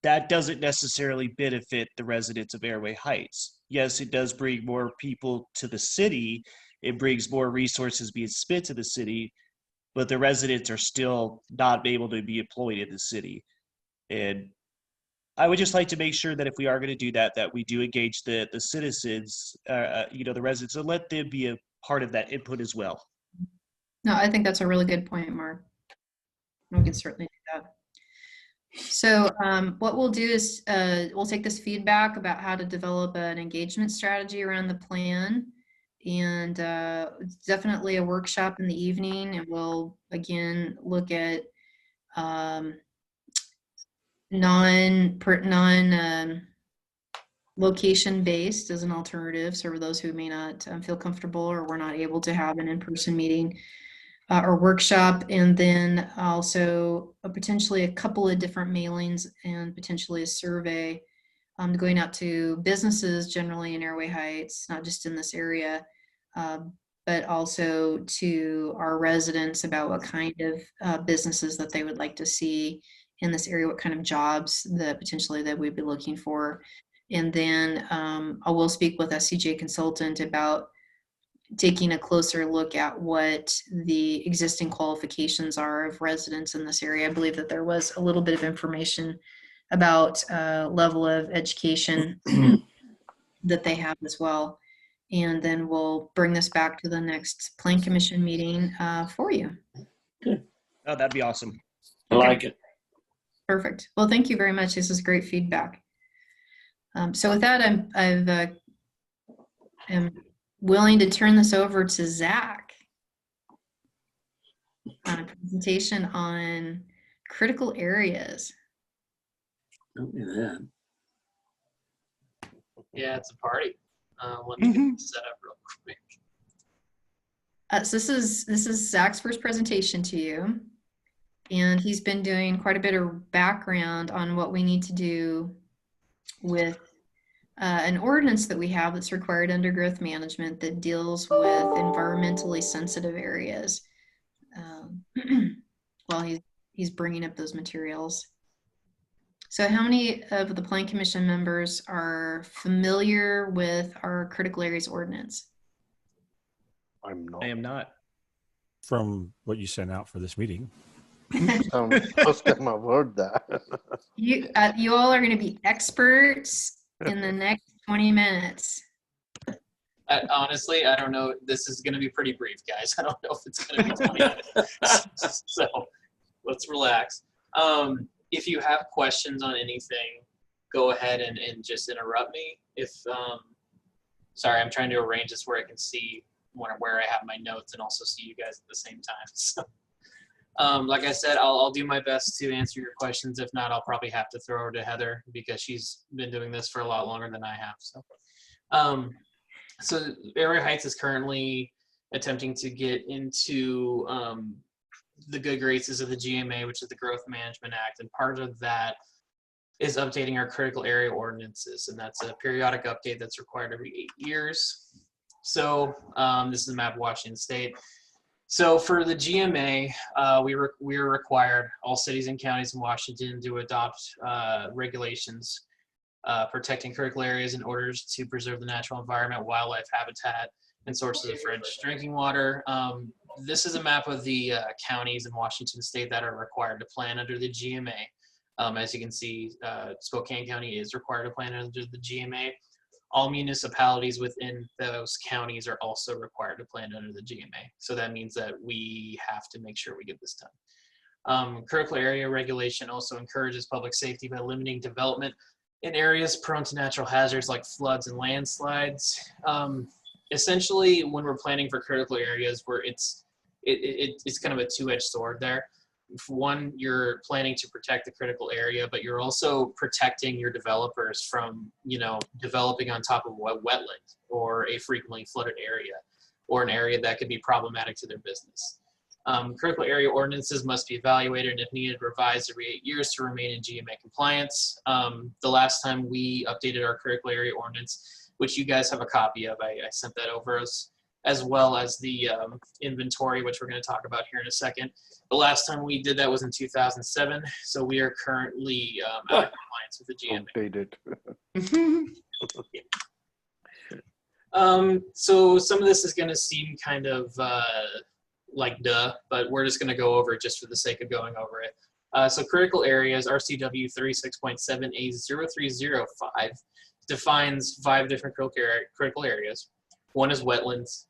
that doesn't necessarily benefit the residents of Airway Heights. Yes, it does bring more people to the city. It brings more resources being spent to the city, but the residents are still not able to be employed in the city. And I would just like to make sure that if we are going to do that, that we do engage the citizens, you know, the residents, and let them be a part of that input as well. No, I think that's a really good point, Mark. We can certainly do that. So what we'll do is we'll take this feedback about how to develop an engagement strategy around the plan, and definitely a workshop in the evening, and we'll again look at non location based as an alternative. So for those who may not feel comfortable or were not able to have an in-person meeting or workshop, and then also potentially a couple of different mailings and potentially a survey going out to businesses generally in Airway Heights, not just in this area, but also to our residents about what kind of businesses that they would like to see in this area, what kind of jobs that potentially that we'd be looking for. And then I will speak with SCJ consultant about taking a closer look at what the existing qualifications are of residents in this area. I believe that there was a little bit of information about level of education that they have as well. And then we'll bring this back to the next Plan Commission meeting for you. Good. Oh, that'd be awesome. I like it. Perfect. Well, thank you very much. This is great feedback. So with that, I'm willing to turn this over to Zach on a presentation on critical areas. Don't do that. Yeah, it's a party. Let me get this set up real quick. So this is Zach's first presentation to you, and he's been doing quite a bit of background on what we need to do with an ordinance that we have that's required under growth management that deals with environmentally sensitive areas. While he's bringing up those materials. So how many of the Plan Commission members are familiar with our critical areas ordinance? I'm not. I am not. From what you sent out for this meeting. First time I've heard that. You all are going to be experts in the next 20 minutes. Honestly, I don't know. This is going to be pretty brief, guys. I don't know if it's going to be 20 minutes. So let's relax. If you have questions on anything, go ahead and just interrupt me. Sorry, I'm trying to arrange this where I can see where I have my notes and also see you guys at the same time. So, like I said, I'll do my best to answer your questions. If not, I'll probably have to throw her to Heather because she's been doing this for a lot longer than I have. So Airway Heights is currently attempting to get into the good graces of the GMA, which is the Growth Management Act, and part of that is updating our critical area ordinances, and that's a periodic update that's required every 8 years. So this is a map of Washington State. So for the GMA, we are required, all cities and counties in Washington, to adopt regulations protecting critical areas in order to preserve the natural environment, wildlife habitat, and sources of fresh drinking water. This is a map of the counties in Washington State that are required to plan under the GMA. As you can see, Spokane County is required to plan under the GMA. All municipalities within those counties are also required to plan under the GMA. So that means that we have to make sure we get this done. Critical area regulation also encourages public safety by limiting development in areas prone to natural hazards like floods and landslides. Essentially, when we're planning for critical areas, where it's kind of a two-edged sword there. For one, you're planning to protect the critical area, but you're also protecting your developers from, developing on top of a wetland or a frequently flooded area or an area that could be problematic to their business. Critical area ordinances must be evaluated and if needed, revised every 8 years to remain in GMA compliance. The last time we updated our critical area ordinance, which you guys have a copy of, I sent that over as well as the inventory, which we're going to talk about here in a second. The last time we did that was in 2007, so we are currently out of compliance with the GMA. Updated. So some of this is going to seem kind of like duh, but we're just going to go over it just for the sake of going over it. So critical areas, RCW 36.7A0305 defines 5 different critical areas. One is wetlands.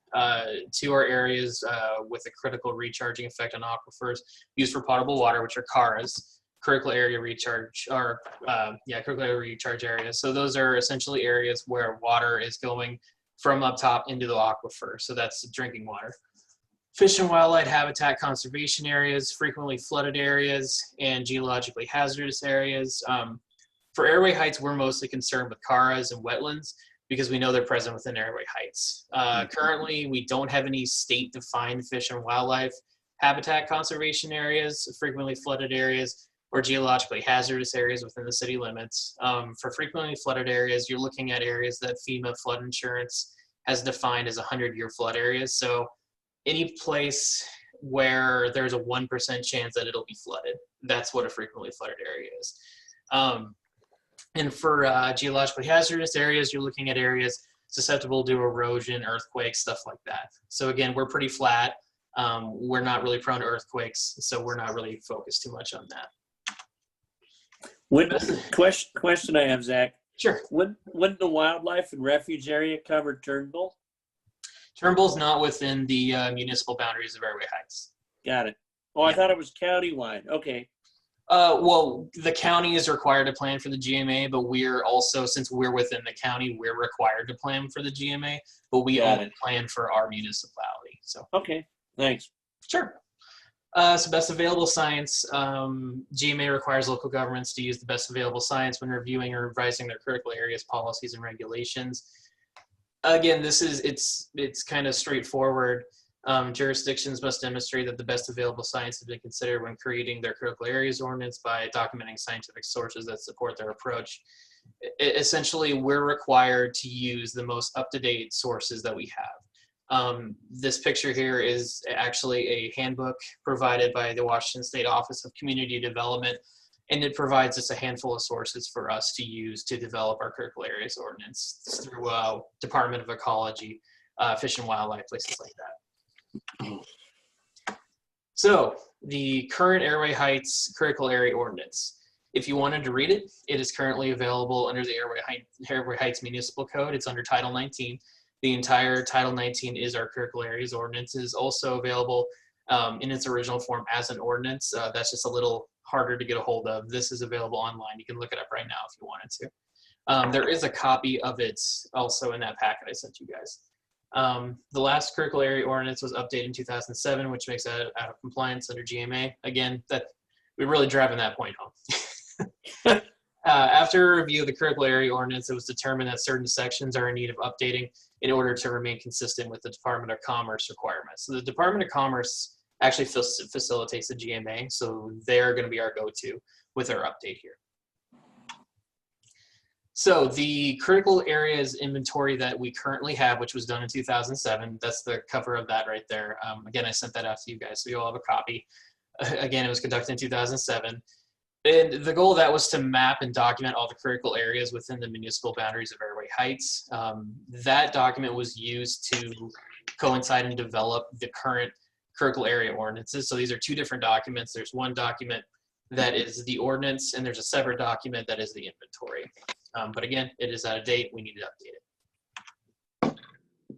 2 are areas with a critical recharging effect on aquifers used for potable water, which are CARAs. Critical area recharge, critical area recharge areas. So those are essentially areas where water is going from up top into the aquifer. So that's drinking water. Fish and wildlife habitat conservation areas, frequently flooded areas, and geologically hazardous areas. For Airway Heights, we're mostly concerned with CARAs and wetlands because we know they're present within Airway Heights. Currently, we don't have any state-defined fish and wildlife habitat conservation areas, frequently flooded areas, or geologically hazardous areas within the city limits. For frequently flooded areas, you're looking at areas that FEMA flood insurance has defined as 100-year flood areas. So any place where there's a 1% chance that it'll be flooded, that's what a frequently flooded area is. And for geologically hazardous areas, you're looking at areas susceptible to erosion, earthquakes, stuff like that. So again, we're pretty flat. We're not really prone to earthquakes, so we're not really focused too much on that. Question I have, Zach. Sure. Wouldn't the wildlife and refuge area cover Turnbull? Turnbull's not within the municipal boundaries of Airway Heights. Got it. Oh, I thought it was countywide. Okay. Well, the county is required to plan for the GMA, but we're also, since we're within the county, we're required to plan for the GMA, but we only plan for our municipality. So okay, thanks. Sure. So best available science, GMA requires local governments to use the best available science when reviewing or revising their critical areas, policies, and regulations. Again, it's kind of straightforward. Jurisdictions must demonstrate that the best available science has been considered when creating their critical areas ordinance by documenting scientific sources that support their approach. Essentially, we're required to use the most up-to-date sources that we have. This picture here is actually a handbook provided by the Washington State Office of Community Development, and it provides us a handful of sources for us to use to develop our critical areas ordinance through Department of Ecology, Fish and Wildlife, places like that. So the current Airway Heights critical area ordinance. If you wanted to read it, it is currently available under the Airway Heights Municipal Code. It's under Title 19. The entire Title 19 is our critical areas ordinance. It is also available in its original form as an ordinance. That's just a little harder to get a hold of. This is available online. You can look it up right now if you wanted to. There is a copy of it also in that packet I sent you guys. The last critical area ordinance was updated in 2007, which makes that out of compliance under GMA. Again, that we're really driving that point home. After a review of the critical area ordinance, it was determined that certain sections are in need of updating in order to remain consistent with the Department of Commerce requirements. So the Department of Commerce actually facilitates the GMA, so they're going to be our go-to with our update here. So the critical areas inventory that we currently have, which was done in 2007, that's the cover of that right there. Again, I sent that out to you guys, so you'll have a copy. Again, it was conducted in 2007. And the goal of that was to map and document all the critical areas within the municipal boundaries of Airway Heights. That document was used to coincide and develop the current critical area ordinances. So these are 2 different documents. There's one document that is the ordinance, and there's a separate document that is the inventory. But again, it is out of date. We need to update it.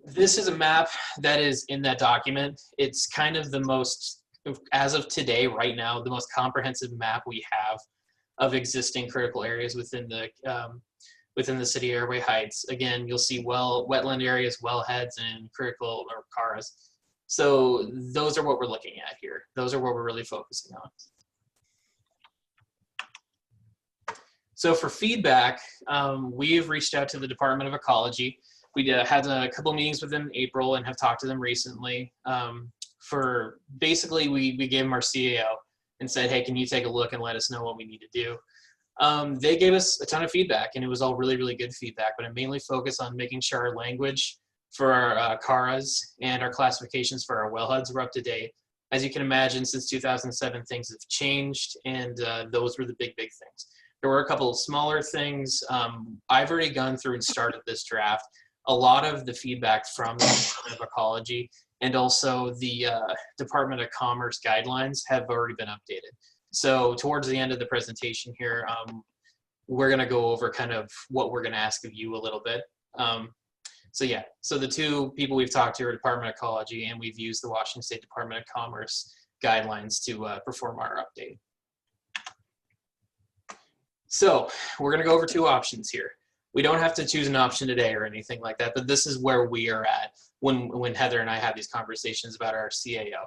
This is a map that is in that document. It's kind of the most, as of today, right now, the most comprehensive map we have of existing critical areas within the city of Airway Heights. Again, you'll see wetland areas, wellheads, and critical or CARs. So those are what we're looking at here. Those are what we're really focusing on. So for feedback, we've reached out to the Department of Ecology. We had a couple meetings with them in April and have talked to them recently. For basically, we gave them our CAO and said, hey, can you take a look and let us know what we need to do? They gave us a ton of feedback, and it was all really, really good feedback, but it mainly focused on making sure our language for our CARAs and our classifications for our wellheads were up to date. As you can imagine, since 2007, things have changed, and those were the big things. There were a couple of smaller things. I've already gone through and started this draft. A lot of the feedback from the Department of Ecology and also the Department of Commerce guidelines have already been updated. So towards the end of the presentation here, we're gonna go over kind of what we're gonna ask of you a little bit. So yeah, so the two people we've talked to are Department of Ecology, and we've used the Washington State Department of Commerce guidelines to perform our update. So we're gonna go over two options here. We don't have to choose an option today or anything like that, but this is where we are at when Heather and I have these conversations about our CAO.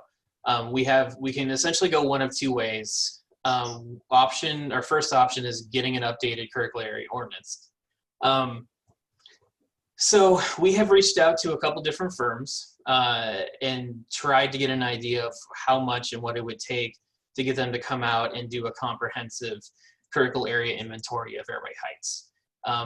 We can essentially go one of two ways. Our first option is getting an updated critical area ordinance. So we have reached out to a couple different firms and tried to get an idea of how much and what it would take to get them to come out and do a comprehensive critical area inventory of Airway Heights.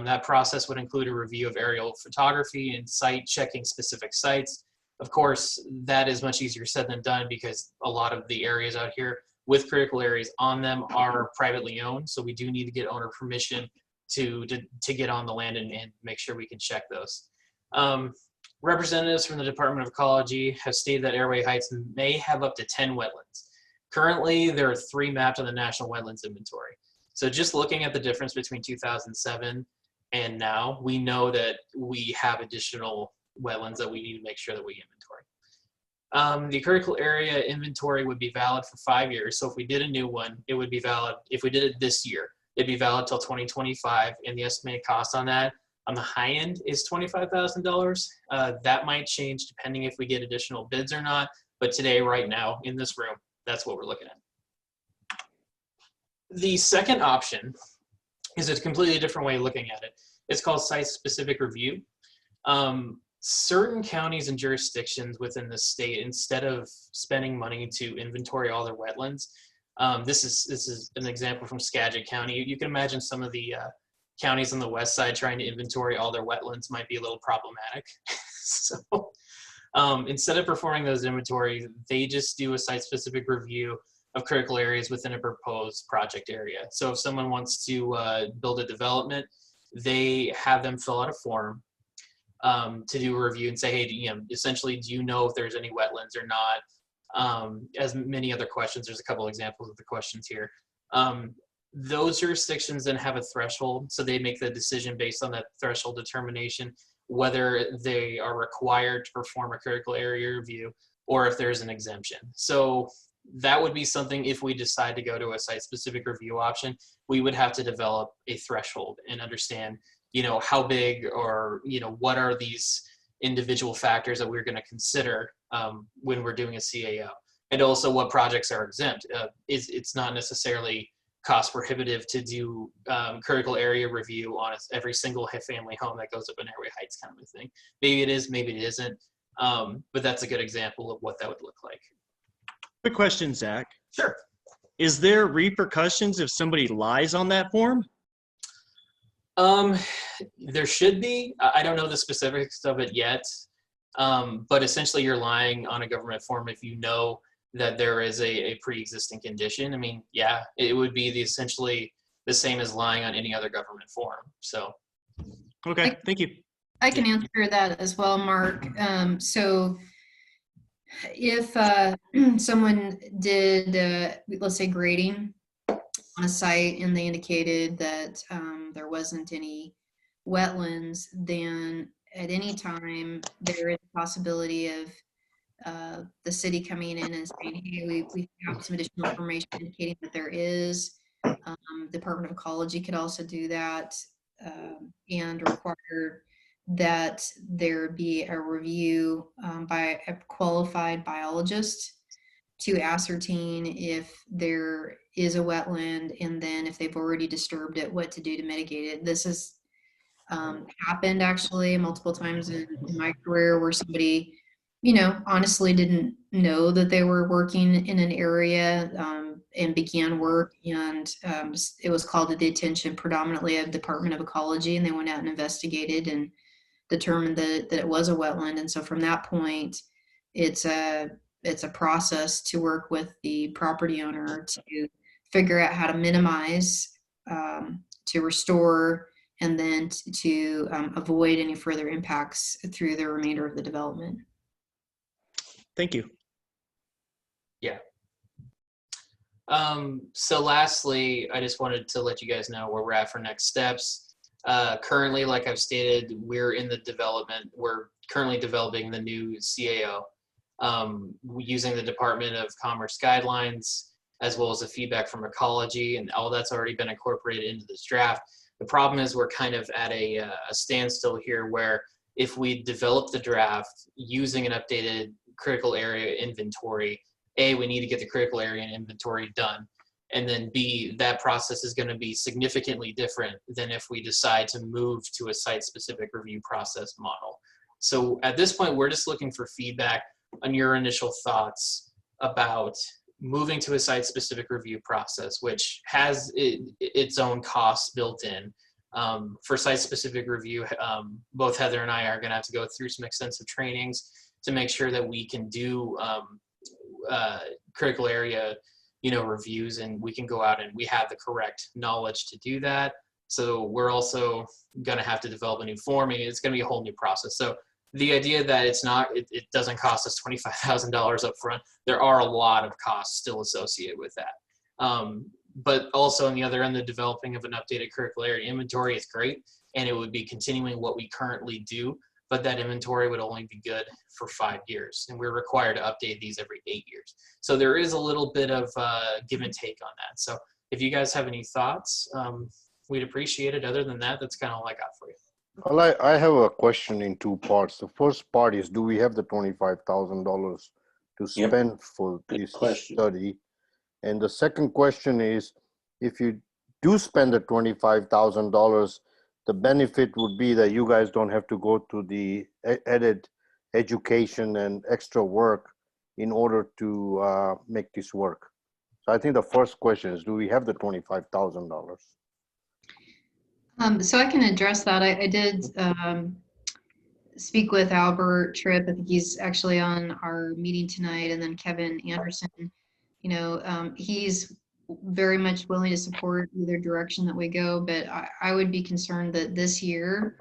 That process would include a review of aerial photography and site checking specific sites. Of course, that is much easier said than done because a lot of the areas out here with critical areas on them are privately owned. So we do need to get owner permission to get on the land and make sure we can check those. Representatives from the Department of Ecology have stated that Airway Heights may have up to 10 wetlands. Currently, there are 3 mapped on the National Wetlands Inventory. So just looking at the difference between 2007 and now, we know that we have additional wetlands that we need to make sure that we inventory. The critical area inventory would be valid for 5 years. So if we did a new one, it would be valid. If we did it this year, it'd be valid till 2025. And the estimated cost on that, on the high end, is $25,000. That might change depending if we get additional bids or not. But today, right now, in this room, that's what we're looking at. The second option is a completely different way of looking at it. It's called site-specific review. Certain counties and jurisdictions within the state, instead of spending money to inventory all their wetlands, this is an example from Skagit County. You can imagine some of the counties on the west side trying to inventory all their wetlands might be a little problematic. So instead of performing those inventories, they just do a site-specific review of critical areas within a proposed project area. So if someone wants to build a development, they have them fill out a form to do a review and say, hey, essentially, do you know if there's any wetlands or not? As many other questions, there's a couple examples of the questions here. Those jurisdictions then have a threshold, so they make the decision based on that threshold determination, whether they are required to perform a critical area review or if there's an exemption. So that would be something, if we decide to go to a site-specific review option, we would have to develop a threshold and understand, how big or, what are these individual factors that we're going to consider when we're doing a CAO, and also what projects are exempt. It's not necessarily cost prohibitive to do critical area review on every single family home that goes up in Airway Heights kind of a thing. Maybe it is, maybe it isn't, but that's a good example of what that would look like. Quick question, Zach. Sure. Is there repercussions if somebody lies on that form? There should be. I don't know the specifics of it yet, but essentially you're lying on a government form if you know that there is a pre-existing condition. I mean, yeah, it would be essentially the same as lying on any other government form. So. Okay, thank you. I can answer that as well, Mark. So if someone did, let's say, grading on a site and they indicated that there wasn't any wetlands, then at any time there is a possibility of the city coming in and saying, hey, we have some additional information indicating that there is. Department of Ecology could also do that, and require that there be a review by a qualified biologist to ascertain if there is a wetland, and then if they've already disturbed it, what to do to mitigate it. This has happened actually multiple times in my career, where somebody, honestly didn't know that they were working in an area and began work, and it was called to the attention predominantly of Department of Ecology, and they went out and investigated and determined that it was a wetland. And so from that point, it's a process to work with the property owner to figure out how to minimize, to restore, and then to avoid any further impacts through the remainder of the development. Thank you. So lastly, I just wanted to let you guys know where we're at for next steps. Currently, like I've stated, we're in the development. We're currently developing the new CAO using the Department of Commerce guidelines, as well as the feedback from ecology, and all that's already been incorporated into this draft. The problem is we're kind of at a standstill here, where if we develop the draft using an updated critical area inventory, A, we need to get the critical area inventory done. And then B, that process is going to be significantly different than if we decide to move to a site-specific review process model. So at this point, we're just looking for feedback on your initial thoughts about moving to a site-specific review process, which has its own costs built in. For site-specific review, both Heather and I are going to have to go through some extensive trainings to make sure that we can do critical area reviews, and we can go out and we have the correct knowledge to do that. So we're also going to have to develop a new form, and it's going to be a whole new process. So the idea that it doesn't cost us $25,000 up front, there are a lot of costs still associated with that. But also on the other end, the developing of an updated critical area inventory is great, and it would be continuing what we currently do, but that inventory would only be good for 5 years, and we're required to update these every 8 years. So there is a little bit of give and take on that. So if you guys have any thoughts, we'd appreciate it. Other than that, that's kind of all I got for you. Well, I have a question in two parts. The first part is, do we have the $25,000 to spend for this study? And the second question is, if you do spend the $25,000, the benefit would be that you guys don't have to go to the added education and extra work in order to make this work. So I think the first question is, do we have the $25,000? So I can address that. I did speak with Albert Tripp. I think he's actually on our meeting tonight, and then Kevin Anderson. He's very much willing to support either direction that we go, but I would be concerned that this year,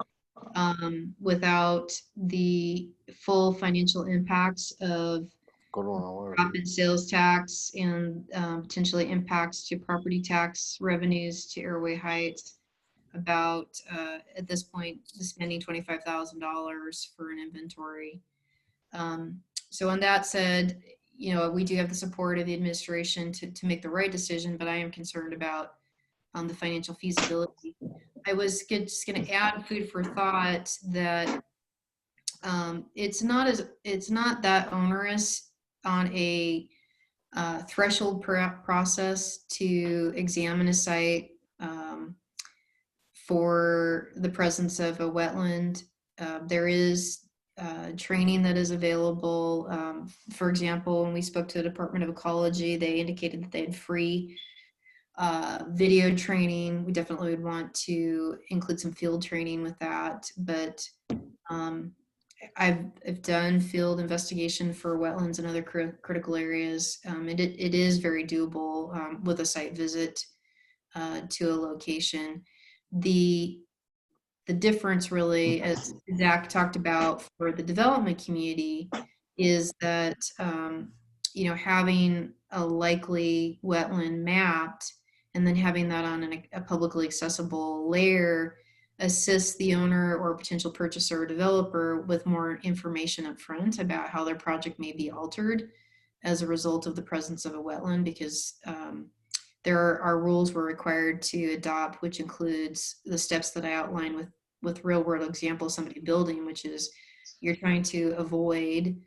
without the full financial impacts of rapid sales tax and potentially impacts to property tax revenues to Airway Heights, about at this point spending $25,000 for an inventory. So on that said, we do have the support of the administration to make the right decision, but I am concerned about the financial feasibility. I was just going to add food for thought that it's not that onerous on a threshold process to examine a site for the presence of a wetland. There is training that is available. For example, when we spoke to the Department of Ecology, they indicated that they had free video training. We definitely would want to include some field training with that. But I've done field investigation for wetlands and other critical areas. It is very doable with a site visit to a location. The difference really, as Zach talked about for the development community, is that having a likely wetland mapped and then having that on a publicly accessible layer assists the owner or potential purchaser or developer with more information up front about how their project may be altered as a result of the presence of a wetland, because there are rules we're required to adopt, which includes the steps that I outlined with real world examples, somebody building, which is you're trying to avoid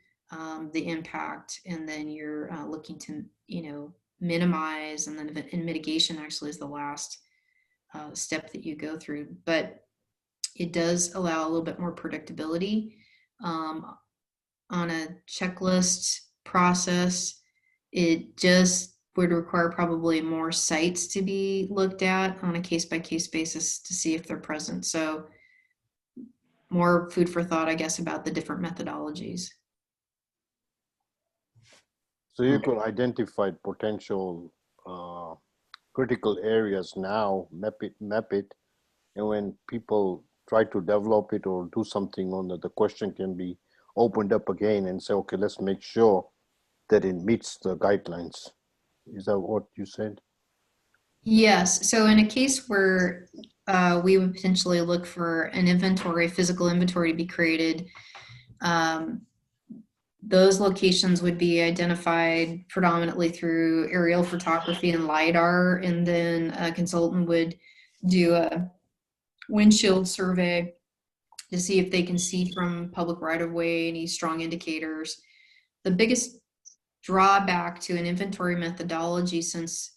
the impact, and then you're looking to, minimize, and then in mitigation actually is the last step that you go through. But it does allow a little bit more predictability on a checklist process. It just would require probably more sites to be looked at on a case-by-case basis to see if they're present. So more food for thought, I guess, about the different methodologies. So you could identify potential critical areas now, map it, and when people try to develop it or do something on it, the question can be opened up again and say, okay, let's make sure that it meets the guidelines. Is that what you said? Yes. So in a case where we would potentially look for an inventory, physical inventory to be created, those locations would be identified predominantly through aerial photography and LiDAR, and then a consultant would do a windshield survey to see if they can see from public right-of-way any strong indicators. The biggest drawback to an inventory methodology, since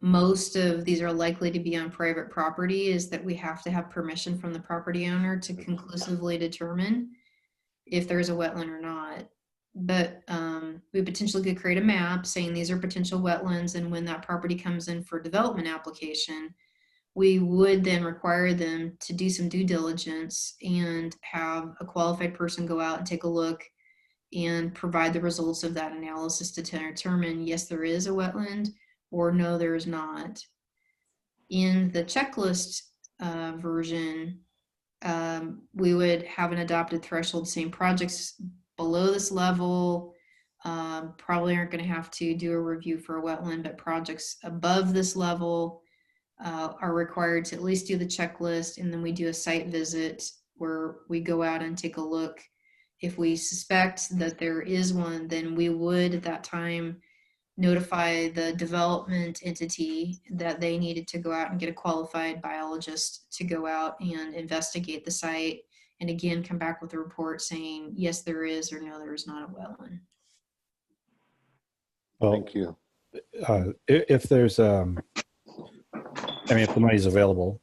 most of these are likely to be on private property, is that we have to have permission from the property owner to conclusively determine if there's a wetland or not. But we potentially could create a map saying these are potential wetlands, and when that property comes in for development application, we would then require them to do some due diligence and have a qualified person go out and take a look and provide the results of that analysis to determine, yes, there is a wetland, or no, there is not. In the checklist version, we would have an adopted threshold saying projects below this level probably aren't going to have to do a review for a wetland, but projects above this level are required to at least do the checklist, and then we do a site visit where we go out and take a look. If we suspect that there is one, then we would at that time notify the development entity that they needed to go out and get a qualified biologist to go out and investigate the site, and again come back with a report saying yes there is, or no there is not a wetland. Well, Thank you. if there's, if the money's available,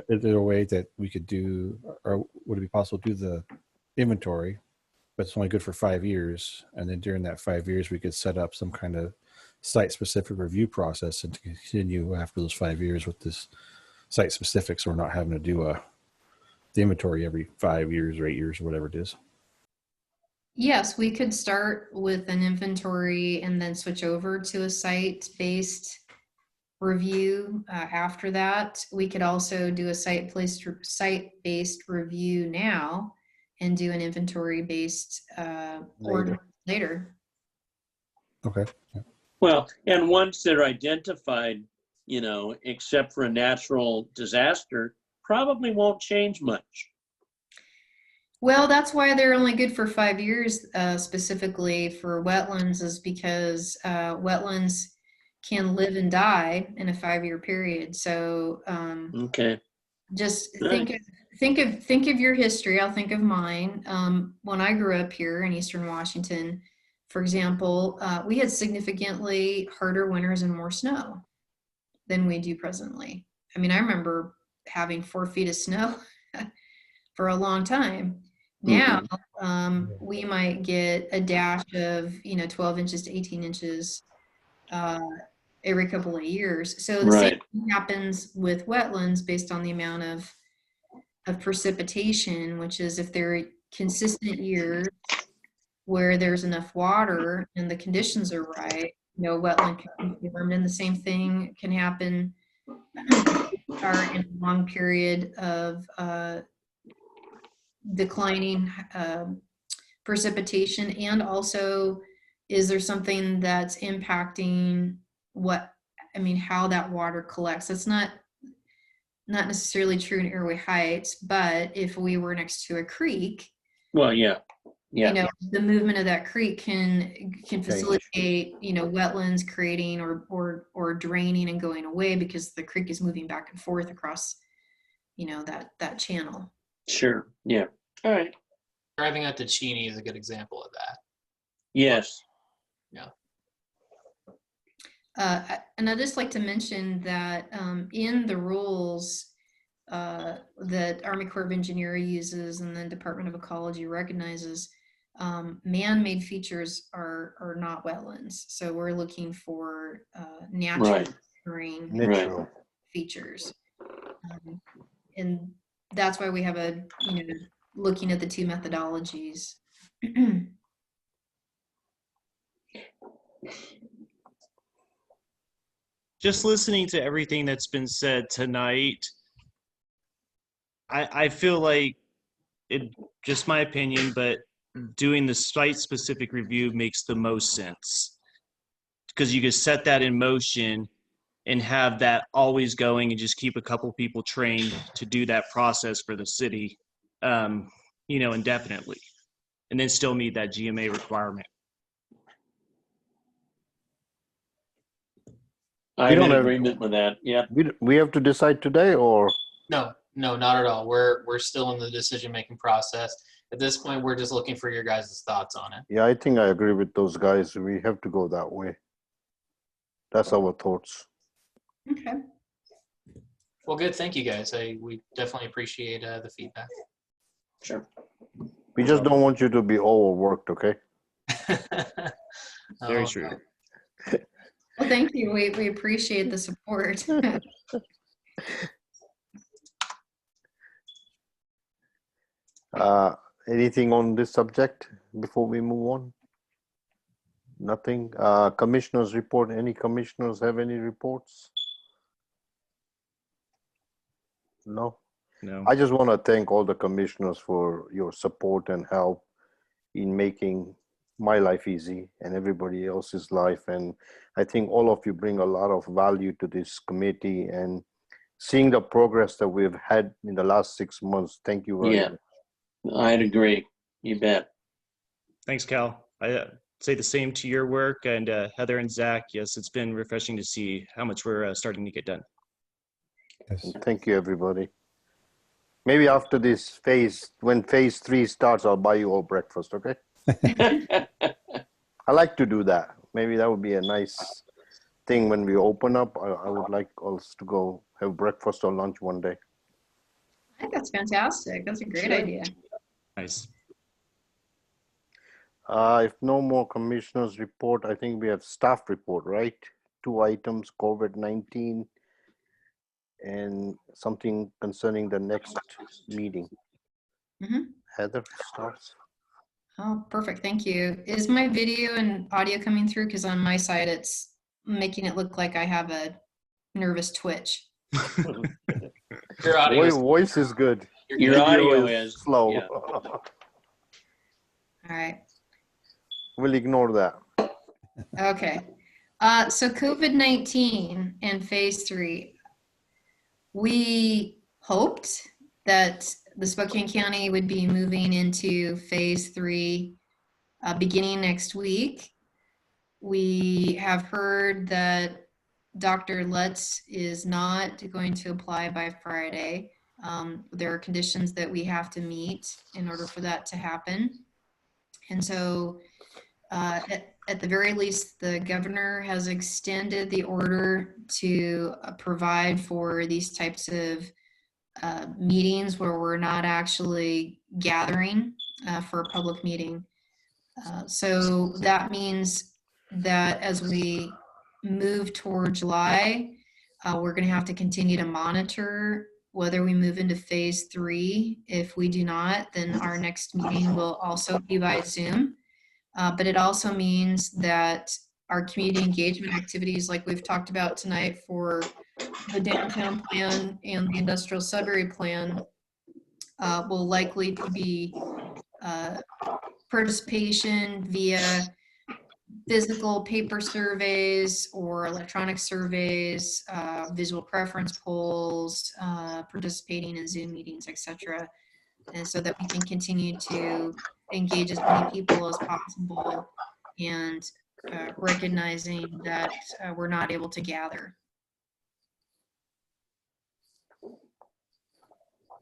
is there a way that we could do, or would it be possible to do the inventory, but it's only good for 5 years, and then during that 5 years we could set up some kind of site-specific review process and to continue after those 5 years with this site-specific, so we're not having to do the inventory every 5 years or 8 years or whatever it is? Yes, we could start with an inventory and then switch over to a site-based review after that. We could also do a site-based review now and do an inventory-based later. Okay. Yeah. Well, and once they're identified, except for a natural disaster, probably won't change much. Well, that's why they're only good for 5 years, specifically for wetlands, is because wetlands can live and die in a 5-year period. So Okay. just think of your history. I'll think of mine. When I grew up here in Eastern Washington, for example, we had significantly harder winters and more snow than we do presently. I mean, I remember having 4 feet of snow for a long time. Now, we might get a dash of 12 inches to 18 inches every couple of years. So the same thing happens with wetlands based on the amount of precipitation, which is if there are consistent years where there's enough water and the conditions are right, wetland can be formed, and the same thing can happen in a long period of declining precipitation. And also, is there something that's impacting what I mean, how that water collects. That's not necessarily true in Airway Heights, but if we were next to a creek, Well, yeah. you know, the movement of that creek can facilitate, you know, wetlands creating or draining and going away because the creek is moving back and forth across, you know, that channel. Sure. Yeah. All right. Driving out to Cheney is a good example of that. Yes. And I'd just like to mention that in the rules that Army Corps of Engineers uses and then Department of Ecology recognizes, man-made features are not wetlands. So we're looking for natural occurring Natural. features. And that's why we have a, you know, looking at the two methodologies. Just listening to everything that's been said tonight, I feel like it, just my opinion, but doing the site-specific review makes the most sense because you can set that in motion and have that always going and just keep a couple people trained to do that process for the city, you know, indefinitely, and then still meet that GMA requirement. I'm in agreement with that. Yeah. We have to decide today, or No, not at all. We're still in the decision-making process. At this point, we're just looking for your guys' thoughts on it. yeah, I think I agree with those guys. We have to go that way. That's our thoughts. Okay. Well, good. Thank you, guys. We definitely appreciate the feedback. Sure. We just don't want you to be overworked, okay? Very Oh, true. no. Well, thank you. We appreciate the support. Anything on this subject before we move on? Nothing. Commissioners report. Any commissioners have any reports? No. No. I just want to thank all the commissioners for your support and help in making my life easy and everybody else's life. And I think all of you bring a lot of value to this committee, and seeing the progress that we've had in the last 6 months. Thank you very much. I'd agree. You bet. Thanks, Cal. I say the same to your work, and Heather and Zach. Yes, it's been refreshing to see how much we're starting to get done. Yes. Thank you, everybody. Maybe after this phase, when phase 3 starts, I'll buy you all breakfast, okay? I like to do that. Maybe that would be a nice thing when we open up. I would like us to go have breakfast or lunch one day. I think that's fantastic. That's a great idea. Nice. If no more commissioners report, I think we have staff report, right? 2 items, COVID-19, and something concerning the next meeting. Mhm. Heather starts. Oh, perfect. Thank you. Is my video and audio coming through? Because on my side, it's making it look like I have a nervous twitch. Your audio is Voice is good. Your Video audio is slow. yeah. All right. We'll ignore that. Okay. So COVID-19 and phase 3. We hoped that the Spokane County would be moving into phase 3 beginning next week. We have heard that Dr. Lutz is not going to apply by Friday. There are conditions that we have to meet in order for that to happen. And so at the very least, the governor has extended the order to provide for these types of meetings where we're not actually gathering for a public meeting. So that means that as we move toward July, we're going to have to continue to monitor whether we move into phase 3. If we do not, then our next meeting will also be by Zoom. But it also means that our community engagement activities, like we've talked about tonight for the downtown plan and the industrial sub-area plan, will likely be participation via physical paper surveys or electronic surveys, visual preference polls, participating in Zoom meetings, etc. And so that we can continue to engage as many people as possible and recognizing that we're not able to gather.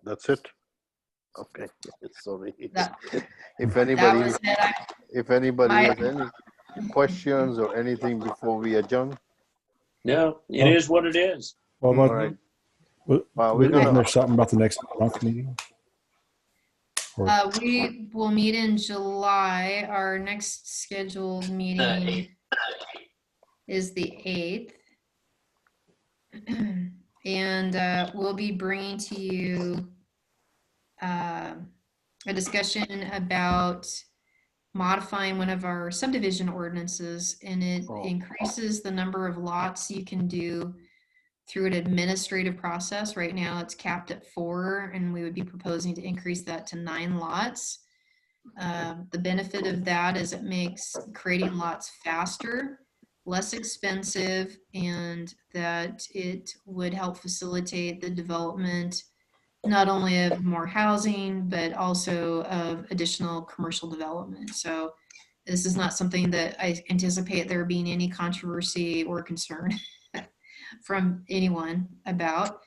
That's it? Okay, sorry. That, If that anybody, was it. if anybody My- has any questions or anything before we adjourn? No, it Oh. is what it is. Well, All right. Well, we're isn't gonna- there something about the next month meeting? Or, We will meet in July. Our next scheduled meeting is the 8th. And we'll be bringing to you a discussion about modifying one of our subdivision ordinances, and it Oh. increases the number of lots you can do through an administrative process. Right now it's capped at 4, and we would be proposing to increase that to 9 lots. The benefit of that is it makes creating lots faster, less expensive, and that it would help facilitate the development not only of more housing, but also of additional commercial development. So this is not something that I anticipate there being any controversy or concern from anyone about.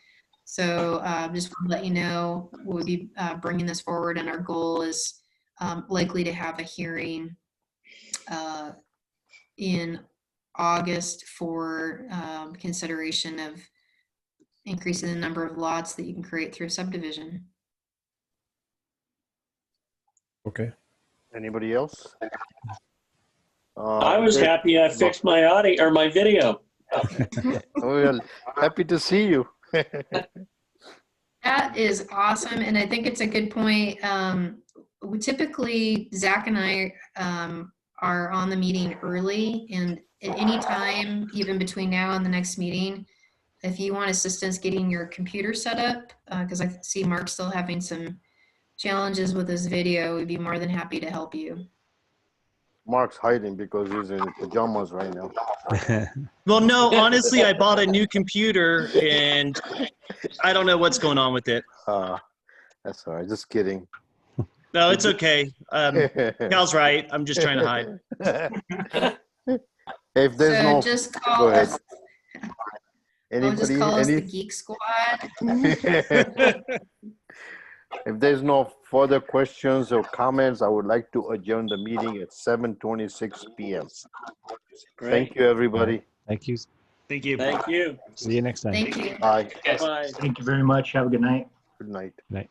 So just want to let you know, we'll be bringing this forward, and our goal is likely to have a hearing in August for consideration of increasing the number of lots that you can create through a subdivision. Uh, okay. Anybody else? I was Dave- happy I fixed my audio or my video. Well, happy to see you. That is awesome, and I think it's a good point. We typically, Zach and I are on the meeting early, and at any time, even between now and the next meeting, if you want assistance getting your computer set up, because I see Mark still having some challenges with his video, we'd be more than happy to help you. Mark's hiding because he's in pajamas right now. Well, no, honestly, I bought a new computer and I don't know what's going on with it. That's all right. Just kidding. No, it's okay. Cal's right. I'm just trying to hide. If there's So no, just go call ahead. us. Just call us the Geek Squad. If there's no further questions or comments, I would like to adjourn the meeting at 7:26 p.m. Great. Thank you, everybody. Thank you. Thank you. Thank you. See you next time. Thank you. Bye. Guys. Bye. Thank you very much. Have a good night. Good night. Night.